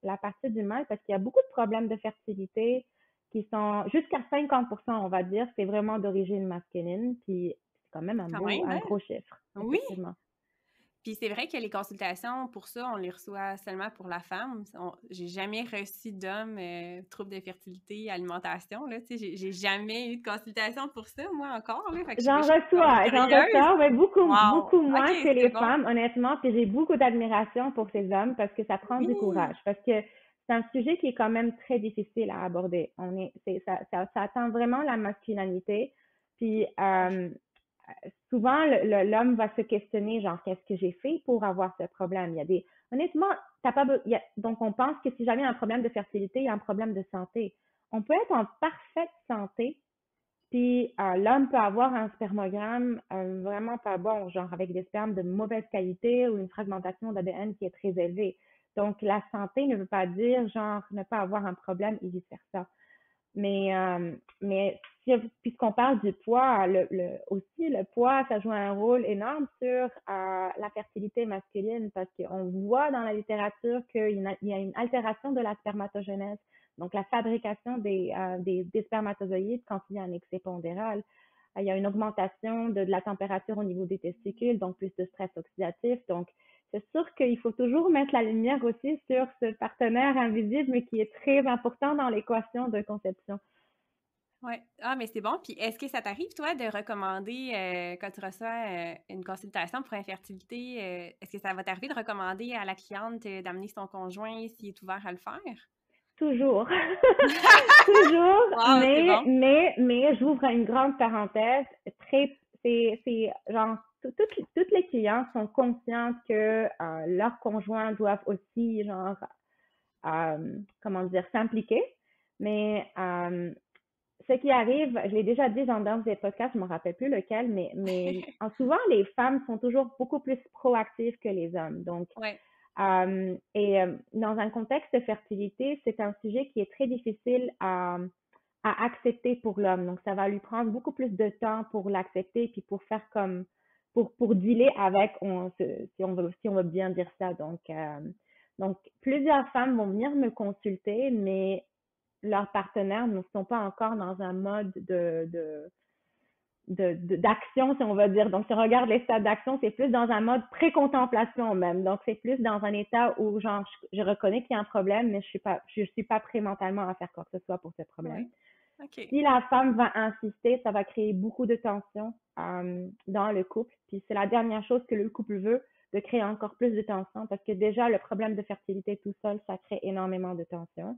la partie du mal parce qu'il y a beaucoup de problèmes de fertilité qui sont jusqu'à 50%, on va dire, c'est vraiment d'origine masculine, puis c'est quand même Quand même, un hein? gros chiffre, Oui. effectivement. Puis c'est vrai que les consultations, pour ça, on les reçoit seulement pour la femme. J'ai jamais reçu d'homme trouble de fertilité, alimentation, là, tu sais, j'ai jamais eu de consultation pour ça, moi, encore, là, fait que je suis comme J'en curieuse. reçois, mais Wow! beaucoup OK, moins que les c'est bon. femmes, honnêtement, puis j'ai beaucoup d'admiration pour ces hommes parce que ça prend du Oui! courage, parce que c'est un sujet qui est quand même très difficile à aborder. Ça atteint vraiment la masculinité, puis Ouais. souvent, l'homme va se questionner, genre, qu'est-ce que j'ai fait pour avoir ce problème? Il y a honnêtement, t'as pas, donc on pense que si jamais il y a un problème de fertilité, il y a un problème de santé. On peut être en parfaite santé, puis l'homme peut avoir un spermogramme vraiment pas bon, genre avec des spermes de mauvaise qualité ou une fragmentation d'ADN qui est très élevée. Donc, la santé ne veut pas dire, genre, ne pas avoir un problème et vice-versa. Mais puisqu'on parle du poids, aussi le poids, ça joue un rôle énorme sur la fertilité masculine parce qu'on voit dans la littérature qu'il y a une altération de la spermatogenèse, donc la fabrication des spermatozoïdes quand il y a un excès pondéral. Il y a une augmentation de la température au niveau des testicules, donc plus de stress oxydatif. Donc, c'est sûr qu'il faut toujours mettre la lumière aussi sur ce partenaire invisible, mais qui est très important dans l'équation de conception. Oui. Ah, mais c'est bon. Puis est-ce que ça t'arrive, toi, de recommander, quand tu reçois une consultation pour infertilité, est-ce que ça va t'arriver de recommander à la cliente d'amener son conjoint s'il est ouvert à le faire? Toujours. Toujours, Wow, c'est bon. mais j'ouvre une grande parenthèse. C'est genre, toutes les clientes sont conscientes que leurs conjoints doivent aussi, genre, comment dire, s'impliquer. Mais ce qui arrive, je l'ai déjà dit dans des podcasts, je ne me rappelle plus lequel, mais souvent les femmes sont toujours beaucoup plus proactives que les hommes. Donc, Ouais. dans un contexte de fertilité, c'est un sujet qui est très difficile à accepter pour l'homme. Donc, ça va lui prendre beaucoup plus de temps pour l'accepter puis pour faire comme pour dealer avec, si on veut bien dire ça. Donc, plusieurs femmes vont venir me consulter, mais leurs partenaires ne sont pas encore dans un mode d'action, si on va dire. Donc, si on regarde les stades d'action, c'est plus dans un mode pré-contemplation même. Donc, c'est plus dans un état où, genre, je reconnais qu'il y a un problème, mais je suis pas prêt mentalement à faire quoi que ce soit pour ce problème. Ouais. OK. Si la femme va insister, ça va créer beaucoup de tension dans le couple. Puis c'est la dernière chose que le couple veut, de créer encore plus de tension, parce que déjà, le problème de fertilité tout seul, ça crée énormément de tension.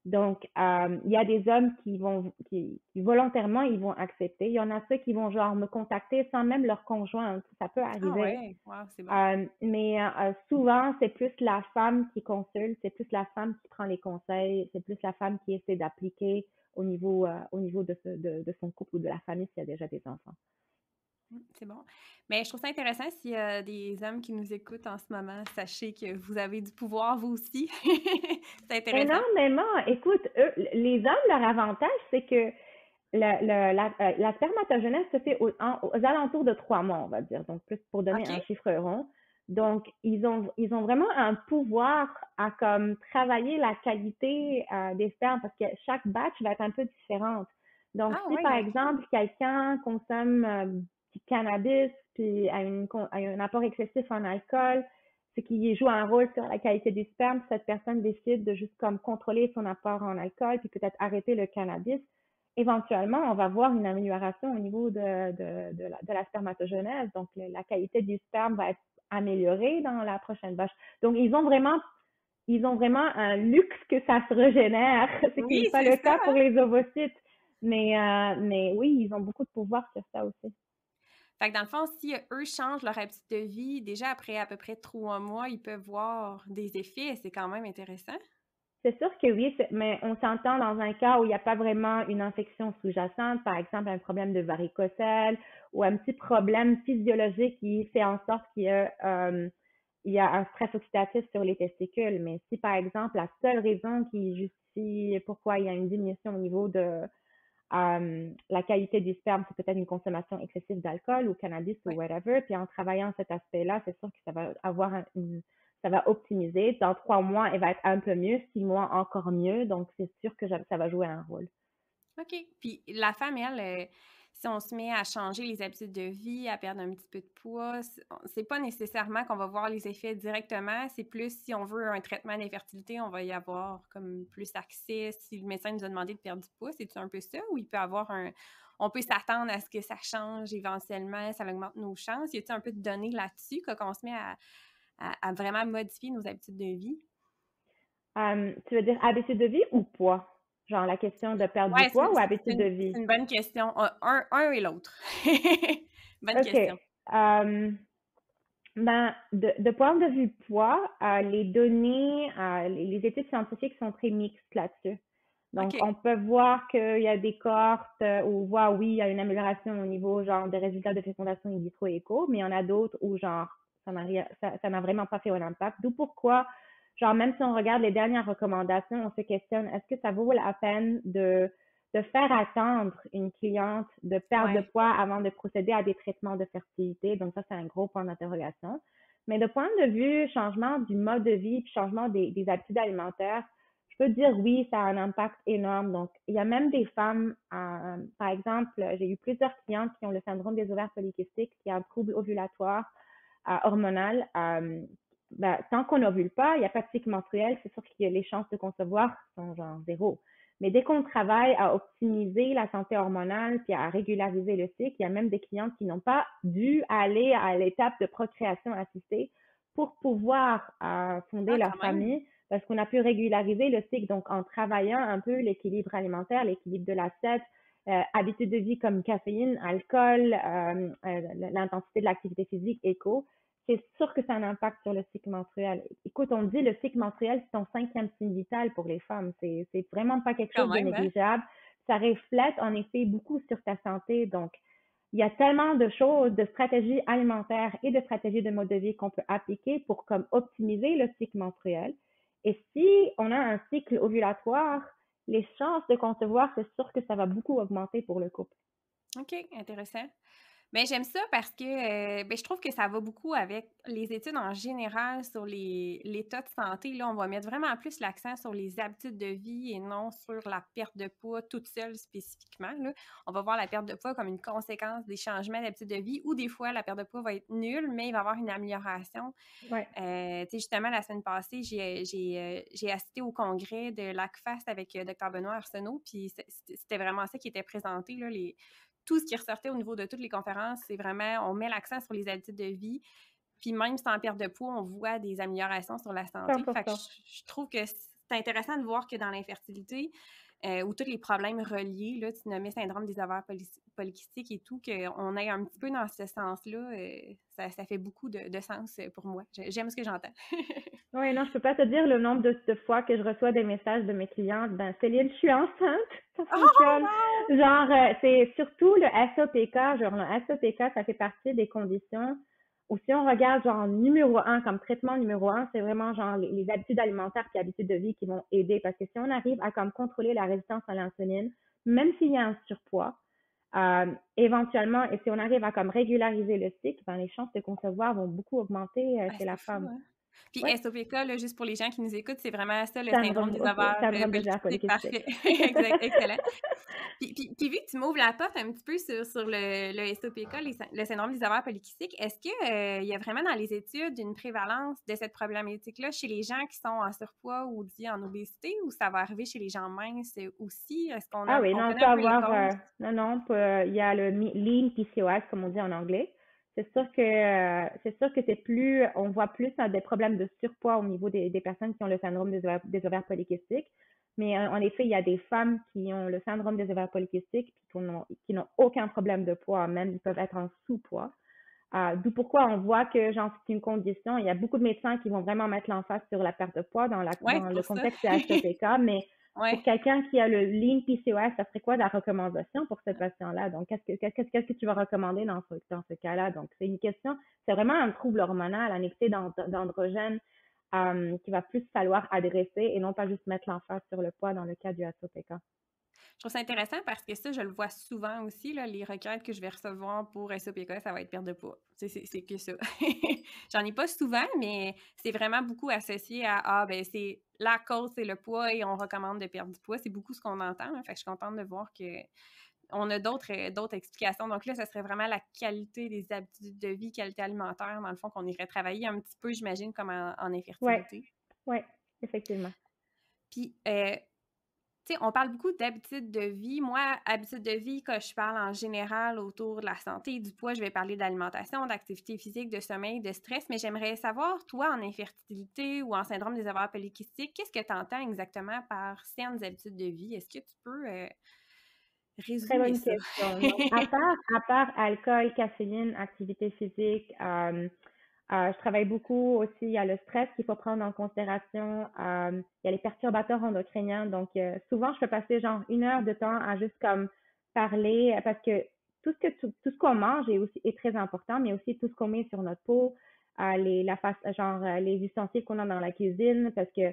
Donc, il y a des hommes qui volontairement, ils vont accepter. Il y en a ceux qui vont genre me contacter sans même leur conjoint. Ça peut Ah arriver. ouais, wow, c'est bon. Mais souvent, c'est plus la femme qui consulte, c'est plus la femme qui prend les conseils, c'est plus la femme qui essaie d'appliquer au niveau de son couple ou de la famille s'il y a déjà des enfants. C'est bon. Mais je trouve ça intéressant s'il y a des hommes qui nous écoutent en ce moment. Sachez que vous avez du pouvoir, vous aussi. C'est intéressant. Énormément. Écoute, les hommes, leur avantage, c'est que la spermatogenèse se fait aux alentours de 3 mois, on va dire. Donc, plus pour donner OK. un chiffre rond. Donc, ils ont vraiment un pouvoir à comme travailler la qualité des spermes parce que chaque batch va être un peu différente. Donc, Ah si par ouais, OK. exemple, quelqu'un consomme du cannabis puis a un apport excessif en alcool, ce qui joue un rôle sur la qualité du sperme, cette personne décide de juste comme contrôler son apport en alcool puis peut-être arrêter le cannabis, éventuellement, on va voir une amélioration au niveau de la spermatogenèse. Donc, la qualité du sperme va être améliorée dans la prochaine batch. Donc, ils ont vraiment un luxe que ça se régénère, ce qui Oui, n'est pas c'est le ça, cas pour hein? les ovocytes. Mais oui, ils ont beaucoup de pouvoir sur ça aussi. Fait que dans le fond, si eux changent leur habitude de vie, déjà après à peu près 3 mois, ils peuvent voir des effets. C'est quand même intéressant. C'est sûr que oui, mais on s'entend dans un cas où il n'y a pas vraiment une infection sous-jacente, par exemple un problème de varicocèle ou un petit problème physiologique qui fait en sorte il y a un stress oxydatif sur les testicules. Mais si par exemple la seule raison qui justifie pourquoi il y a une diminution au niveau de la qualité du sperme, c'est peut-être une consommation excessive d'alcool ou cannabis ou Ouais. whatever. Puis en travaillant cet aspect-là, c'est sûr que ça va avoir ça va optimiser. Dans 3 mois, elle va être un peu mieux, 6 mois encore mieux. Donc c'est sûr que ça va jouer un rôle. OK. Puis la femme, elle, si on se met à changer les habitudes de vie, à perdre un petit peu de poids, c'est pas nécessairement qu'on va voir les effets directement. C'est plus si on veut un traitement d'infertilité, on va y avoir comme plus accès. Si le médecin nous a demandé de perdre du poids, c'est-tu un peu ça? Ou il peut avoir on peut s'attendre à ce que ça change éventuellement, ça augmente nos chances. Y a-t-il un peu de données là-dessus, qu'on se met à vraiment modifier nos habitudes de vie? Tu veux dire habitude de vie ou poids? Genre la question de perdre du Ouais, poids ou habitude de c'est vie? une bonne question. Un et l'autre. Bonne OK. question. Ben, de point de vue poids, les données, les études scientifiques sont très mixtes là-dessus. Donc, OK. on peut voir qu'il y a des cohortes où on voit, oui, il y a une amélioration au niveau, genre, des résultats de fécondation in vitro et écho, mais il y en a d'autres où, genre, ça n'a vraiment pas fait un impact. D'où pourquoi, genre, même si on regarde les dernières recommandations, on se questionne, est-ce que ça vaut la peine de faire attendre une cliente de perdre de Ouais. poids avant de procéder à des traitements de fertilité. Donc ça, c'est un gros point d'interrogation. Mais de point de vue changement du mode de vie, puis changement des habitudes alimentaires, je peux dire oui, ça a un impact énorme. Donc, il y a même des femmes, par exemple, j'ai eu plusieurs clientes qui ont le syndrome des ovaires polykystiques, qui a un trouble ovulatoire hormonal. Ben, tant qu'on n'ovule pas, il n'y a pas de cycle menstruel, c'est sûr que les chances de concevoir sont genre zéro. Mais dès qu'on travaille à optimiser la santé hormonale puis à régulariser le cycle, il y a même des clientes qui n'ont pas dû aller à l'étape de procréation assistée pour pouvoir fonder Ah, leur quand même. famille parce qu'on a pu régulariser le cycle. Donc, en travaillant un peu l'équilibre alimentaire, l'équilibre de l'assiette, habitudes de vie comme caféine, alcool, l'intensité de l'activité physique, éco, c'est sûr que ça a un impact sur le cycle menstruel. Écoute, on dit le cycle menstruel, c'est ton 5e signe vital pour les femmes. C'est vraiment pas quelque Quand chose de même, hein? négligeable. Ça reflète en effet beaucoup sur ta santé. Donc, il y a tellement de choses, de stratégies alimentaires et de stratégies de mode de vie qu'on peut appliquer pour comme optimiser le cycle menstruel. Et si on a un cycle ovulatoire, les chances de concevoir, c'est sûr que ça va beaucoup augmenter pour le couple. OK, intéressant. Ben, j'aime ça parce que ben, je trouve que ça va beaucoup avec les études en général sur l'état de santé. Là, on va mettre vraiment plus l'accent sur les habitudes de vie et non sur la perte de poids toute seule spécifiquement. Là. On va voir la perte de poids comme une conséquence des changements d'habitudes de vie ou des fois, la perte de poids va être nulle, mais il va y avoir une amélioration. Ouais. Tu sais, justement, la semaine passée, j'ai assisté au congrès de l'ACFAS avec Dr Benoît Arsenault, puis c'était vraiment ça qui était présenté, là, tout ce qui ressortait au niveau de toutes les conférences, c'est vraiment, on met l'accent sur les habitudes de vie, puis même sans perte de poids, on voit des améliorations sur la santé. Fait que 100%. je trouve que c'est intéressant de voir que dans l'infertilité, ou tous les problèmes reliés, là, tu nommais syndrome des ovaires polykystiques et tout, qu'on aille un petit peu dans ce sens-là, ça fait beaucoup de sens pour moi. J'aime ce que j'entends. Oui, non, je peux pas te dire le nombre de fois que je reçois des messages de mes clientes. Ben, Céline, je suis enceinte. Ça Oh, fonctionne. wow! Genre, c'est surtout le SOPK. Genre, le SOPK, ça fait partie des conditions où si on regarde, genre, numéro un, comme traitement numéro un, c'est vraiment, genre, les habitudes alimentaires et habitudes de vie qui vont aider. Parce que si on arrive à, comme, contrôler la résistance à l'insuline, même s'il y a un surpoids, éventuellement, et si on arrive à, comme, régulariser le cycle, ben, les chances de concevoir vont beaucoup augmenter Ah, chez la c'est fou, femme. hein? Puis Ouais. SOPK, là, juste pour les gens qui nous écoutent, c'est vraiment ça, le syndrome Syndrome, des ovaires syndrome des ovaires polykystiques. polykystiques. Parfait. Exact, excellent. Puis vu que tu m'ouvres la porte un petit peu sur le SOPK, le syndrome des ovaires polykystiques, est-ce qu'il y a vraiment dans les études une prévalence de cette problématique-là chez les gens qui sont en surpoids ou dit en obésité, ou ça va arriver chez les gens minces aussi? Est-ce qu'on Ah oui, on non, on connaît peut un peu les avoir, causes? non, non, il y a le lean PCOS, comme on dit en anglais. C'est sûr que c'est plus, on voit plus des problèmes de surpoids au niveau des personnes qui ont le syndrome des ovaires polykystiques. Mais en effet, il y a des femmes qui ont le syndrome des ovaires polykystiques puis qui n'ont aucun problème de poids, même ils peuvent être en sous-poids. D'où pourquoi on voit que genre c'est une condition. Il y a beaucoup de médecins qui vont vraiment mettre l'emphase sur la perte de poids Ouais, dans c'est le pour ça. contexte de SOPK, mais pour Ouais. quelqu'un qui a le lean PCOS, ça serait quoi la recommandation pour ce patient-là? Donc, qu'est-ce que tu vas recommander dans ce cas-là? Donc, c'est une question, c'est vraiment un trouble hormonal, un excès d'androgène qu'il va plus falloir adresser et non pas juste mettre l'emphase sur le poids dans le cas du SOPK. Je trouve ça intéressant parce que ça, je le vois souvent aussi, là, les requêtes que je vais recevoir pour SOPK, ça va être perte de poids. C'est que ça. J'en ai pas souvent, mais c'est vraiment beaucoup associé à ben c'est la cause, c'est le poids et on recommande de perdre du poids. C'est beaucoup ce qu'on entend. Fait que je suis contente de voir que on a d'autres explications. Donc là, ça serait vraiment la qualité des habitudes de vie, qualité alimentaire, dans le fond, qu'on irait travailler un petit peu, j'imagine, comme en Ouais, infertilité. ouais, effectivement. Puis, tu sais, on parle beaucoup d'habitudes de vie. Moi, habitudes de vie, quand je parle en général autour de la santé et du poids, je vais parler d'alimentation, d'activité physique, de sommeil, de stress, mais j'aimerais savoir, toi, en infertilité ou en syndrome des ovaires polykystiques, qu'est-ce que tu entends exactement par saines habitudes de vie? Est-ce que tu peux Très résumer bonne ça? question. Donc, à part alcool, caféine, activité physique, je travaille beaucoup aussi. Il y a le stress qu'il faut prendre en considération. Il y a les perturbateurs endocriniens. Donc, souvent, je peux passer genre 1 heure de temps à juste comme parler parce que tout ce qu'on mange est très important, mais aussi tout ce qu'on met sur notre peau, les ustensiles qu'on a dans la cuisine, parce que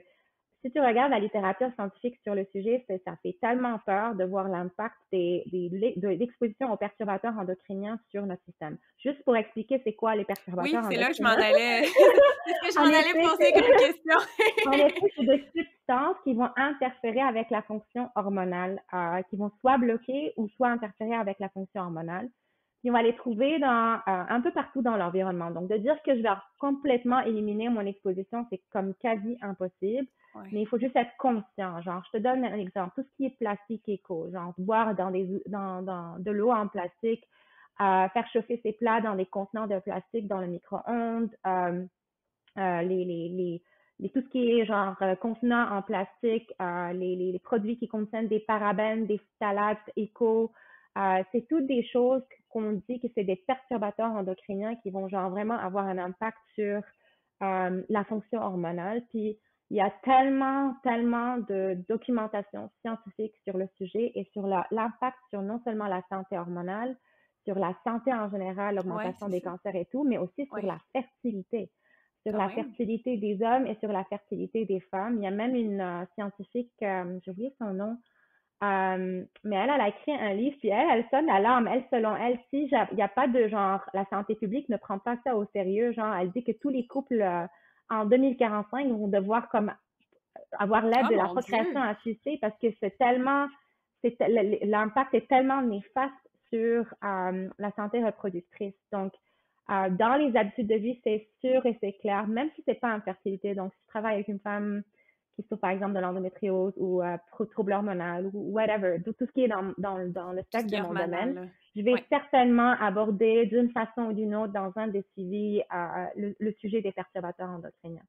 si tu regardes la littérature scientifique sur le sujet, ça fait tellement peur de voir l'impact de l'exposition aux perturbateurs endocriniens sur notre système. Juste pour expliquer c'est quoi les Oui, perturbateurs c'est là que je m'en endocriniens. allais. C'est ce que je En m'en allais effet, poser comme question. en effet, c'est des substances qui vont interférer avec la fonction hormonale, qui vont soit bloquer ou soit interférer avec la fonction hormonale. Puis on va les trouver un peu partout dans l'environnement. Donc, de dire que je vais complètement éliminer mon exposition, c'est comme quasi impossible. Ouais. Mais il faut juste être conscient. Genre, je te donne un exemple. Tout ce qui est plastique éco, genre boire dans de l'eau en plastique, faire chauffer ses plats dans des contenants de plastique dans le micro-ondes, tout ce qui est genre contenants en plastique, les produits qui contiennent des parabènes, des phtalates éco, c'est toutes des choses qu'on dit que c'est des perturbateurs endocriniens qui vont genre vraiment avoir un impact sur la fonction hormonale. Puis il y a tellement de documentation scientifique sur le sujet et sur l'impact sur non seulement la santé hormonale, sur la santé en général, Ouais, l'augmentation c'est des ça. cancers et tout, mais aussi sur Ouais, la fertilité, sur quand la même. fertilité des hommes et sur la fertilité des femmes. Il y a même une scientifique, j'ai oublié son nom, mais elle a écrit un livre, puis elle sonne l'alarme. Elle, selon elle, si il n'y a pas de genre, la santé publique ne prend pas ça au sérieux, genre, elle dit que tous les couples en 2045 vont devoir comme avoir l'aide Oh de la mon procréation Dieu! assistée parce que l'impact est tellement néfaste sur la santé reproductrice. Donc, dans les habitudes de vie, c'est sûr et c'est clair, même si c'est pas infertilité. Donc, si je travaille avec une femme qui souffre par exemple de l'endométriose ou trouble hormonal ou whatever, tout ce qui est dans le Tout ce spectre qui de est mon hormonal, domaine, là. je vais Ouais. certainement aborder d'une façon ou d'une autre dans un des suivis le sujet des perturbateurs endocriniens.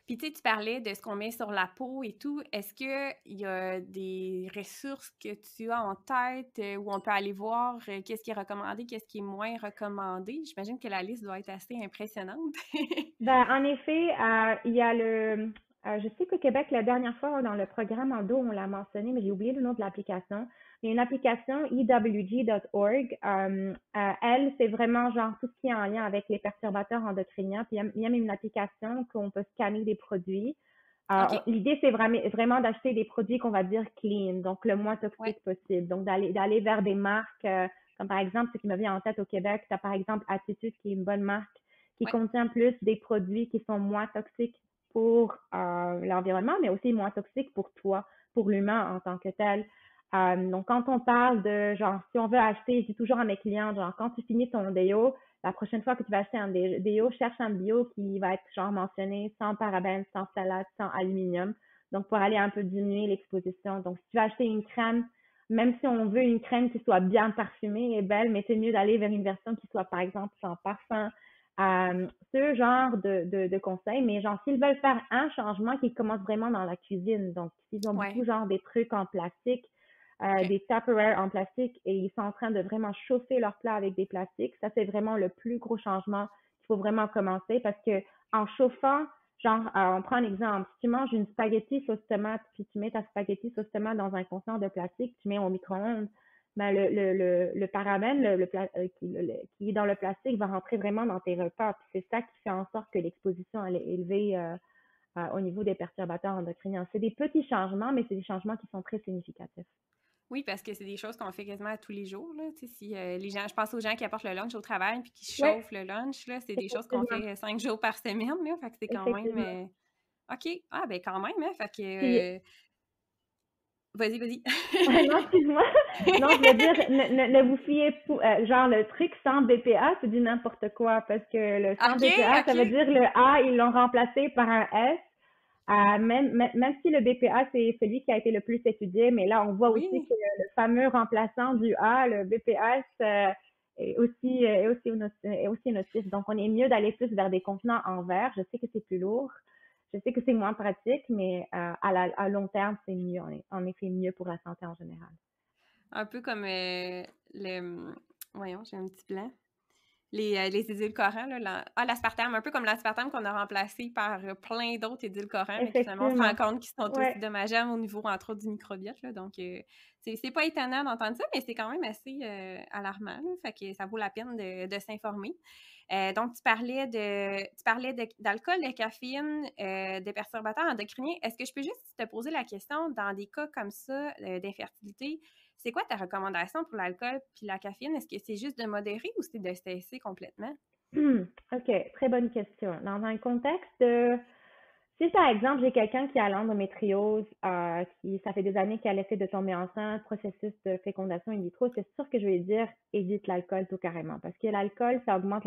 Puis tu sais, tu parlais de ce qu'on met sur la peau et tout. Est-ce qu'il y a des ressources que tu as en tête où on peut aller voir qu'est-ce qui est recommandé, qu'est-ce qui est moins recommandé? J'imagine que la liste doit être assez impressionnante. Ben, en effet, il y a je sais qu'au Québec, la dernière fois, dans le programme Endo, on l'a mentionné, mais j'ai oublié le nom de l'application. Il y a une application ewg.org. Elle, c'est vraiment genre tout ce qui est en lien avec les perturbateurs endocriniens. Puis il y a même une application qu'on peut scanner des produits. OK. L'idée, c'est vraiment d'acheter des produits qu'on va dire clean, donc le moins Ouais. toxique possible. Donc d'aller vers des marques, comme par exemple, ce qui me vient en tête au Québec, tu as par exemple Attitude, qui est une bonne marque qui Ouais. contient plus des produits qui sont moins toxiques pour l'environnement, mais aussi moins toxiques pour toi, pour l'humain en tant que tel. Donc, quand on parle de, genre, si on veut acheter, je dis toujours à mes clients, genre, quand tu finis ton déo, la prochaine fois que tu vas acheter un déo, cherche un bio qui va être, genre, mentionné sans parabènes, sans phtalates, sans aluminium. Donc, pour aller un peu diminuer l'exposition. Donc, si tu vas acheter une crème, même si on veut une crème qui soit bien parfumée et belle, mais c'est mieux d'aller vers une version qui soit, par exemple, sans parfum, ce genre de conseils, mais genre, s'ils veulent faire un changement qui commence vraiment dans la cuisine, donc s'ils ont Ouais. beaucoup genre des trucs en plastique, OK. des Tupperware en plastique et ils sont en train de vraiment chauffer leur plat avec des plastiques, ça c'est vraiment le plus gros changement qu'il faut vraiment commencer parce que en chauffant, genre, on prend un exemple, si tu manges une spaghetti sauce tomate puis tu mets ta spaghetti sauce tomate dans un contenant de plastique, tu mets au micro-ondes, ben le parabène qui est dans le plastique va rentrer vraiment dans tes repas. Puis c'est ça qui fait en sorte que l'exposition elle est élevée au niveau des perturbateurs endocriniens. C'est des petits changements, mais c'est des changements qui sont très significatifs. Oui, parce que c'est des choses qu'on fait quasiment à tous les jours, là. Tu sais, si les gens, je pense aux gens qui apportent le lunch au travail puis qui Oui, chauffent le lunch, là, c'est des choses qu'on effectivement. fait 5 jours par semaine, là. Fait que c'est quand même. Effectivement. OK. Ah, ben quand même, hein. Fait Puis, que. Vas-y, vas-y. non, excuse-moi. Non, je veux dire, ne vous fiez, genre, le truc sans BPA, c'est du n'importe quoi, parce que le sans OK, BPA, ça OK. veut dire le A, ils l'ont remplacé par un S. Même si le BPA, c'est celui qui a été le plus étudié, mais là, on voit aussi Oui. que le fameux remplaçant du A, le BPS, est aussi nocif. Donc, on est mieux d'aller plus vers des contenants en verre. Je sais que c'est plus lourd. Je sais que c'est moins pratique, mais à long terme, c'est mieux. En effet mieux pour la santé en général. Un peu comme le. Voyons, j'ai un petit blanc. les édulcorants, là, l'aspartame, un peu comme l'aspartame qu'on a remplacé par plein d'autres édulcorants, mais que finalement, on se rend Effectivement. compte qu'ils sont aussi Ouais. dommageables au niveau, entre autres, du microbiote, là. Donc, c'est pas étonnant d'entendre ça, mais c'est quand même assez alarmant, là. Fait que ça vaut la peine de s'informer. Donc, d'alcool, de caféine, de perturbateurs endocriniens. Est-ce que je peux juste te poser la question, dans des cas comme ça, d'infertilité, c'est quoi ta recommandation pour l'alcool puis la caféine? Est-ce que c'est juste de modérer ou c'est de cesser complètement? OK, très bonne question. Dans un contexte de si par exemple j'ai quelqu'un qui a l'endométriose, qui ça fait des années qu'elle essaie de tomber enceinte, processus de fécondation in vitro, c'est sûr que je vais lui dire évite l'alcool tout carrément parce que l'alcool, ça augmente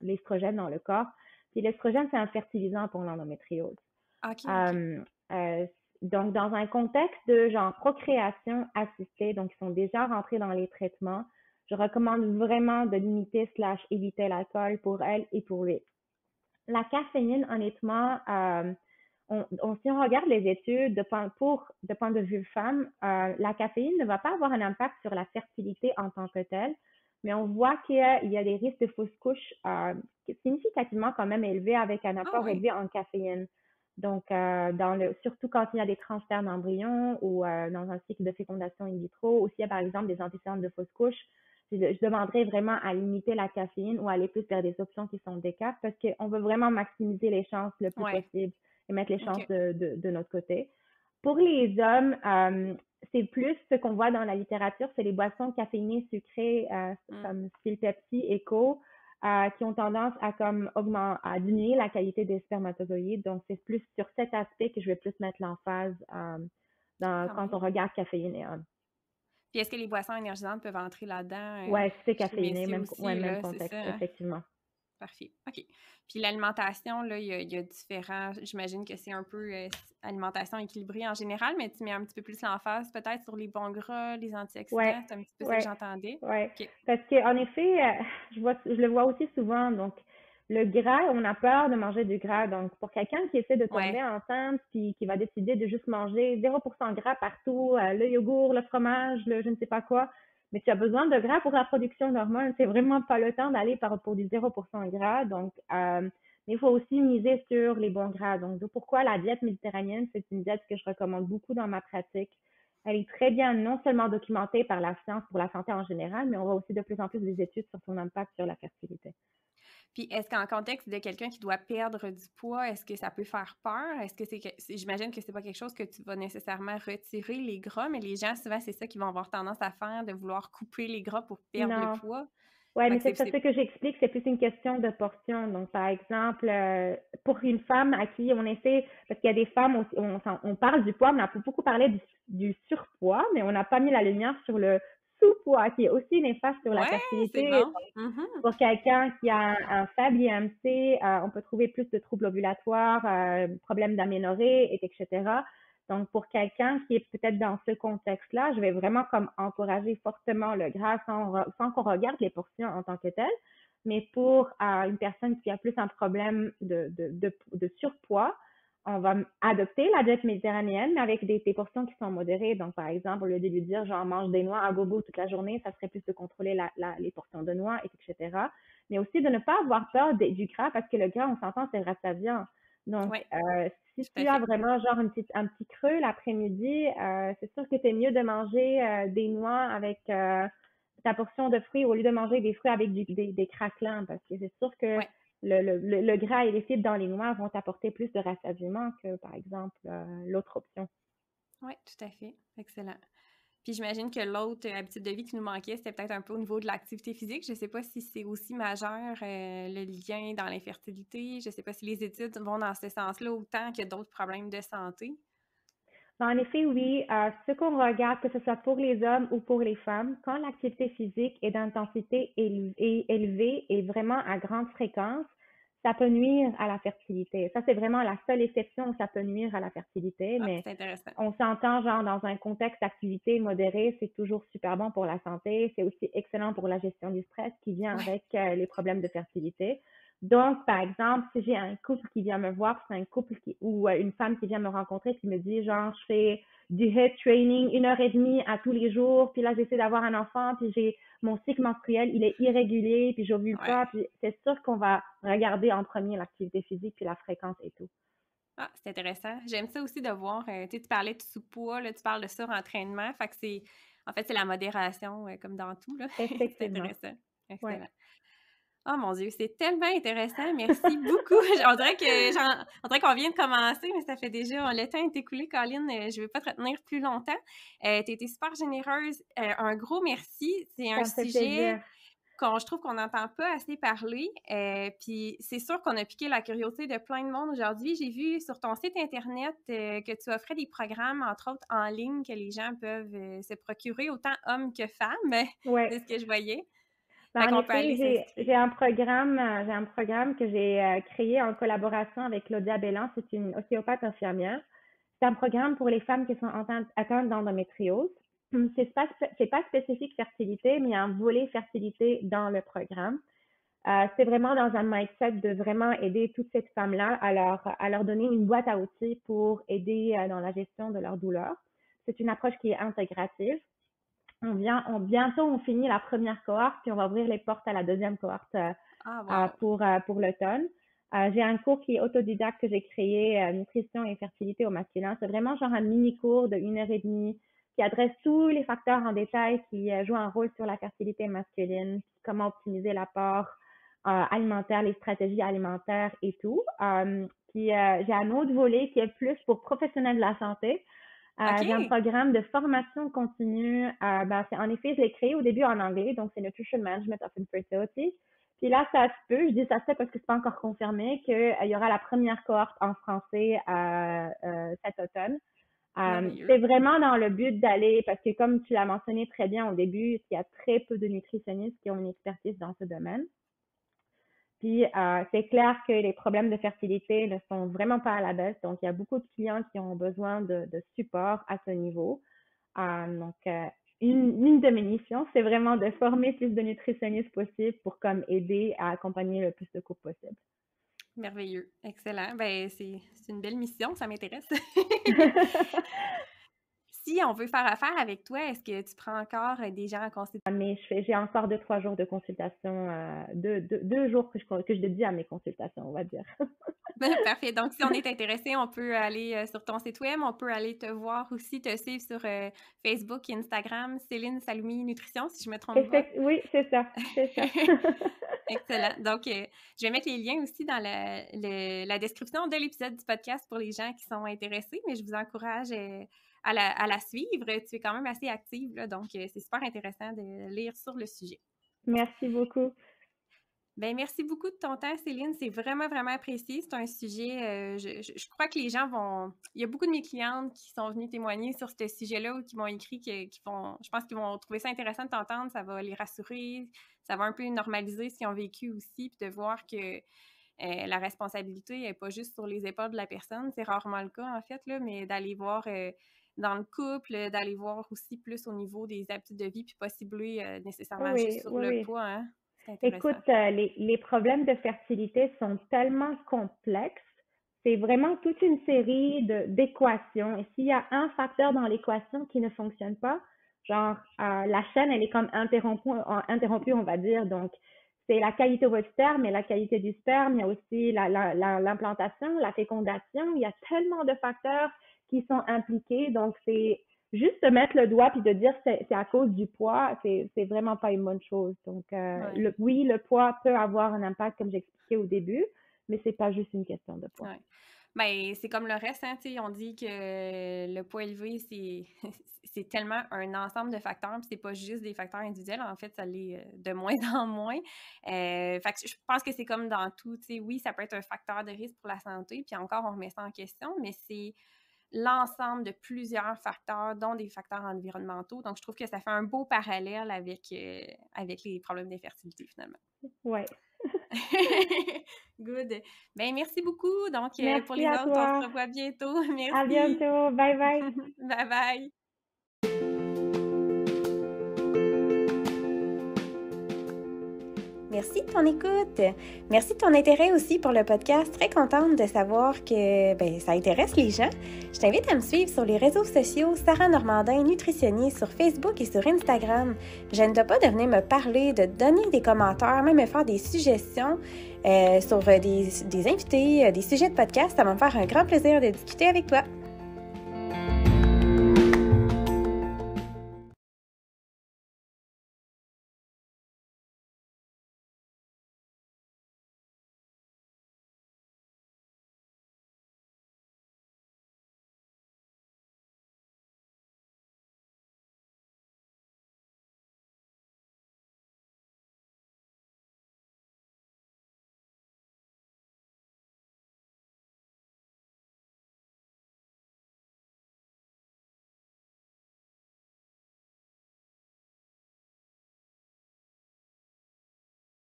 l'estrogène dans le corps. Puis l'estrogène, c'est un fertilisant pour l'endométriose. OK, OK. Euh, euh, donc, dans un contexte de genre procréation assistée, donc ils sont déjà rentrés dans les traitements, je recommande vraiment de limiter slash éviter l'alcool pour elle et pour lui. La caféine, honnêtement, si on regarde les études de point de vue femme, la caféine ne va pas avoir un impact sur la fertilité en tant que telle, mais on voit qu'il y a des risques de fausse couche significativement quand même élevés avec un Ah apport ouais. élevé en caféine. Donc, surtout quand il y a des transferts d'embryons ou dans un cycle de fécondation in vitro, ou s'il y a par exemple des antécédents de fausse couche, je demanderais vraiment à limiter la caféine ou aller plus vers des options qui sont décaf parce qu'on veut vraiment maximiser les chances le plus Ouais. possible et mettre les chances OK. de notre côté. Pour les hommes, c'est plus ce qu'on voit dans la littérature, c'est les boissons caféinées sucrées Mm. comme style Pepsi, Eco, qui ont tendance à à diminuer la qualité des spermatozoïdes. Donc, c'est plus sur cet aspect que je vais plus mettre l'emphase Quand quand même. on regarde caféiné. Puis est-ce que les boissons énergisantes peuvent entrer là-dedans Ouais, c'est chez les caféiné, messieurs ouais, aussi, même là, c'est contexte, ça, hein? effectivement. Parfait. OK. Puis l'alimentation, là, il y a différents. J'imagine que c'est un peu alimentation équilibrée en général, mais tu mets un petit peu plus l'emphase peut-être sur les bons gras, les Ouais, antioxydants. C'est un petit peu ça que ouais, j'entendais. ouais. OK. Parce que en effet, je le vois aussi souvent. Donc, le gras, on a peur de manger du gras. Donc, pour quelqu'un qui essaie de tomber Ouais. enceinte, puis qui va décider de juste manger 0% gras partout, le yogourt, le fromage, le je ne sais pas quoi, mais tu as besoin de gras pour la production d'hormones. C'est vraiment pas le temps d'aller pour du 0% gras. Donc, mais il faut aussi miser sur les bons gras. Donc, pourquoi la diète méditerranéenne, c'est une diète que je recommande beaucoup dans ma pratique. Elle est très bien non seulement documentée par la science pour la santé en général, mais on voit aussi de plus en plus des études sur son impact sur la fertilité. Puis est-ce qu'en contexte de quelqu'un qui doit perdre du poids, est-ce que ça peut faire peur? Est-ce que j'imagine que c'est pas quelque chose que tu vas nécessairement retirer les gras, mais les gens, souvent, c'est ça qu'ils vont avoir tendance à faire, de vouloir couper les gras pour perdre le Non. poids. Ouais, Fait mais que c'est ça ce que j'explique, c'est plus une question de portion. Donc, par exemple, pour une femme à qui on essaie, parce qu'il y a des femmes, on parle du poids, mais on a beaucoup parlé du surpoids, mais on n'a pas mis la lumière sur le sous-poids, qui est aussi néfaste sur la ouais, c'est fertilité. bon. Mhm. Pour quelqu'un qui a un faible IMC, on peut trouver plus de troubles ovulatoires, problèmes d'aménorrhée, etc. Donc, pour quelqu'un qui est peut-être dans ce contexte-là, je vais vraiment comme encourager fortement le gras sans qu'on regarde les portions en tant que telles. Mais pour une personne qui a plus un problème de surpoids, on va adopter la diète méditerranéenne, mais avec des portions qui sont modérées. Donc, par exemple, au lieu de lui dire, genre, mange des noix à gogo toute la journée, ça serait plus de contrôler les portions de noix, etc. Mais aussi de ne pas avoir peur du gras, parce que le gras, on s'entend, c'est rassasiant. Donc, Oui, si tout à tu as fait. vraiment genre un petit creux l'après-midi, c'est sûr que c'est mieux de manger des noix avec ta portion de fruits au lieu de manger des fruits avec des craquelins, parce que c'est sûr que Oui, le gras et les fibres dans les noix vont t'apporter plus de rassasiement que, par exemple, l'autre option. oui, tout à fait. Excellent. Puis j'imagine que l'autre habitude de vie qui nous manquait, c'était peut-être un peu au niveau de l'activité physique. Je ne sais pas si c'est aussi majeur, le lien dans l'infertilité. Je ne sais pas si les études vont dans ce sens-là autant que d'autres problèmes de santé. En effet, oui. Ce qu'on regarde, que ce soit pour les hommes ou pour les femmes, quand l'activité physique est d'intensité élevée et vraiment à grande fréquence, ça peut nuire à la fertilité. Ça, c'est vraiment la seule exception où ça peut nuire à la fertilité, Ah, mais c'est intéressant. on s'entend, genre, dans un contexte d'activité modérée, c'est toujours super bon pour la santé. C'est aussi excellent pour la gestion du stress qui vient Oui, avec les problèmes de fertilité. Donc, par exemple, si j'ai un couple qui vient me voir, c'est un couple ou une femme qui vient me rencontrer qui me dit, genre, je fais du head training 1 heure et demie à tous les jours, puis là, j'essaie d'avoir un enfant, puis j'ai mon cycle menstruel, il est irrégulier, puis j'ovule Ouais. pas, puis c'est sûr qu'on va regarder en premier l'activité physique, puis la fréquence et tout. Ah, c'est intéressant. J'aime ça aussi de voir, tu sais, tu parlais de sous-poids, là, tu parles de surentraînement, fait que en fait, c'est la modération, comme dans tout, là. C'est Effectivement. intéressant. Ouais. Excellent. Oh mon Dieu, c'est tellement intéressant. Merci beaucoup. On dirait qu'on vient de commencer, mais ça fait déjà, le temps est écoulé, Colline. Je ne vais pas te retenir plus longtemps. Tu as été super généreuse. Un gros merci. C'est un Ça me fait sujet plaisir. je trouve qu'on n'entend pas assez parler. Puis c'est sûr qu'on a piqué la curiosité de plein de monde aujourd'hui. J'ai vu sur ton site Internet que tu offrais des programmes, entre autres en ligne, que les gens peuvent se procurer, autant hommes que femmes, Ouais. c'est ce que je voyais. Ben, Fait en qu'on peut effet, aller s'inscrire. j'ai un programme que j'ai créé en collaboration avec Claudia Bellan. C'est une ostéopathe infirmière. C'est un programme pour les femmes qui sont atteintes d'endométriose. C'est pas spécifique fertilité, mais il y a un volet fertilité dans le programme. C'est vraiment dans un mindset de vraiment aider toutes ces femmes-là à leur donner une boîte à outils pour aider dans la gestion de leur douleur. C'est une approche qui est intégrative. Bientôt, on finit la première cohorte, puis on va ouvrir les portes à la deuxième cohorte Ah, wow. pour l'automne. J'ai un cours qui est autodidacte que j'ai créé, nutrition et fertilité au masculin. C'est vraiment genre un mini-cours de 1 heure et demie qui adresse tous les facteurs en détail qui jouent un rôle sur la fertilité masculine, comment optimiser l'apport alimentaire, les stratégies alimentaires et tout. Puis j'ai un autre volet qui est plus pour professionnels de la santé. J'ai un OK. programme de formation continue. En effet, je l'ai créé au début en anglais, donc c'est Nutrition Management of Infertility. Puis là, ça se peut, je dis ça se peut parce que c'est pas encore confirmé, qu'il y aura la première cohorte en français cet automne. Merveilleux. C'est vraiment dans le but d'aller, parce que comme tu l'as mentionné très bien au début, il y a très peu de nutritionnistes qui ont une expertise dans ce domaine. Puis, c'est clair que les problèmes de fertilité ne sont vraiment pas à la baisse. Donc, il y a beaucoup de clients qui ont besoin de support à ce niveau. Donc, une de mes missions, c'est vraiment de former plus de nutritionnistes possible pour comme aider à accompagner le plus de couples possible. Merveilleux. Excellent. Ben, c'est une belle mission, ça m'intéresse. Si on veut faire affaire avec toi, est-ce que tu prends encore des gens en considération? Mais j'ai encore 2, 3 jours de consultation, 2 jours que je dédie à mes consultations, on va dire. Parfait. Donc, si on est intéressé, on peut aller sur ton site web, on peut aller te voir aussi, te suivre sur Facebook et Instagram, Céline Saloumi Nutrition, si je me trompe pas. Oui, c'est ça, c'est ça. Excellent. Donc, je vais mettre les liens aussi dans la description de l'épisode du podcast pour les gens qui sont intéressés, mais je vous encourage à la suivre. Tu es quand même assez active, là, donc c'est super intéressant de lire sur le sujet. Merci beaucoup. Ben merci beaucoup de ton temps, Céline. C'est vraiment, vraiment apprécié. C'est un sujet, je crois que les gens vont... Il y a beaucoup de mes clientes qui sont venues témoigner sur ce sujet-là ou qui m'ont écrit je pense qu'ils vont trouver ça intéressant de t'entendre. Ça va les rassurer. Ça va un peu normaliser ce qu'ils ont vécu aussi, puis de voir que la responsabilité n'est pas juste sur les épaules de la personne. C'est rarement le cas, en fait, là, mais d'aller voir dans le couple, d'aller voir aussi plus au niveau des habitudes de vie, puis pas cibler nécessairement juste Oui, sur oui, le oui. poids, hein. C'est Écoute, intéressant. les problèmes de fertilité sont tellement complexes. C'est vraiment toute une série d'équations. Et s'il y a un facteur dans l'équation qui ne fonctionne pas, genre la chaîne, elle est comme interrompue, on va dire. Donc, c'est la qualité de votre sperme, mais la qualité du sperme, il y a aussi l'implantation, la fécondation. Il y a tellement de facteurs qui sont impliqués. Donc, c'est juste de mettre le doigt puis de dire c'est à cause du poids, c'est vraiment pas une bonne chose. Donc, Ouais. oui, le poids peut avoir un impact, comme j'expliquais au début, mais c'est pas juste une question de poids. Ouais. Ben, c'est comme le reste, hein, tu sais, on dit que le poids élevé, c'est tellement un ensemble de facteurs, puis c'est pas juste des facteurs individuels, en fait, ça l'est de moins en moins. Fait que je pense que c'est comme dans tout, tu sais, oui, ça peut être un facteur de risque pour la santé, puis encore, on remet ça en question, mais c'est l'ensemble de plusieurs facteurs, dont des facteurs environnementaux. Donc, je trouve que ça fait un beau parallèle avec les problèmes d'infertilité, finalement. Ouais. Good. Ben, merci beaucoup. Donc, pour Merci les à autres, on se toi. revoit bientôt. À Merci. bientôt. Bye bye. Bye bye. Merci de ton écoute. Merci de ton intérêt aussi pour le podcast. Très contente de savoir que ça intéresse les gens. Je t'invite à me suivre sur les réseaux sociaux Sarah Normandin, nutritionniste, sur Facebook et sur Instagram. Je ne dois pas de venir me parler, de donner des commentaires, même me faire des suggestions sur des invités, des sujets de podcast. Ça va me faire un grand plaisir de discuter avec toi.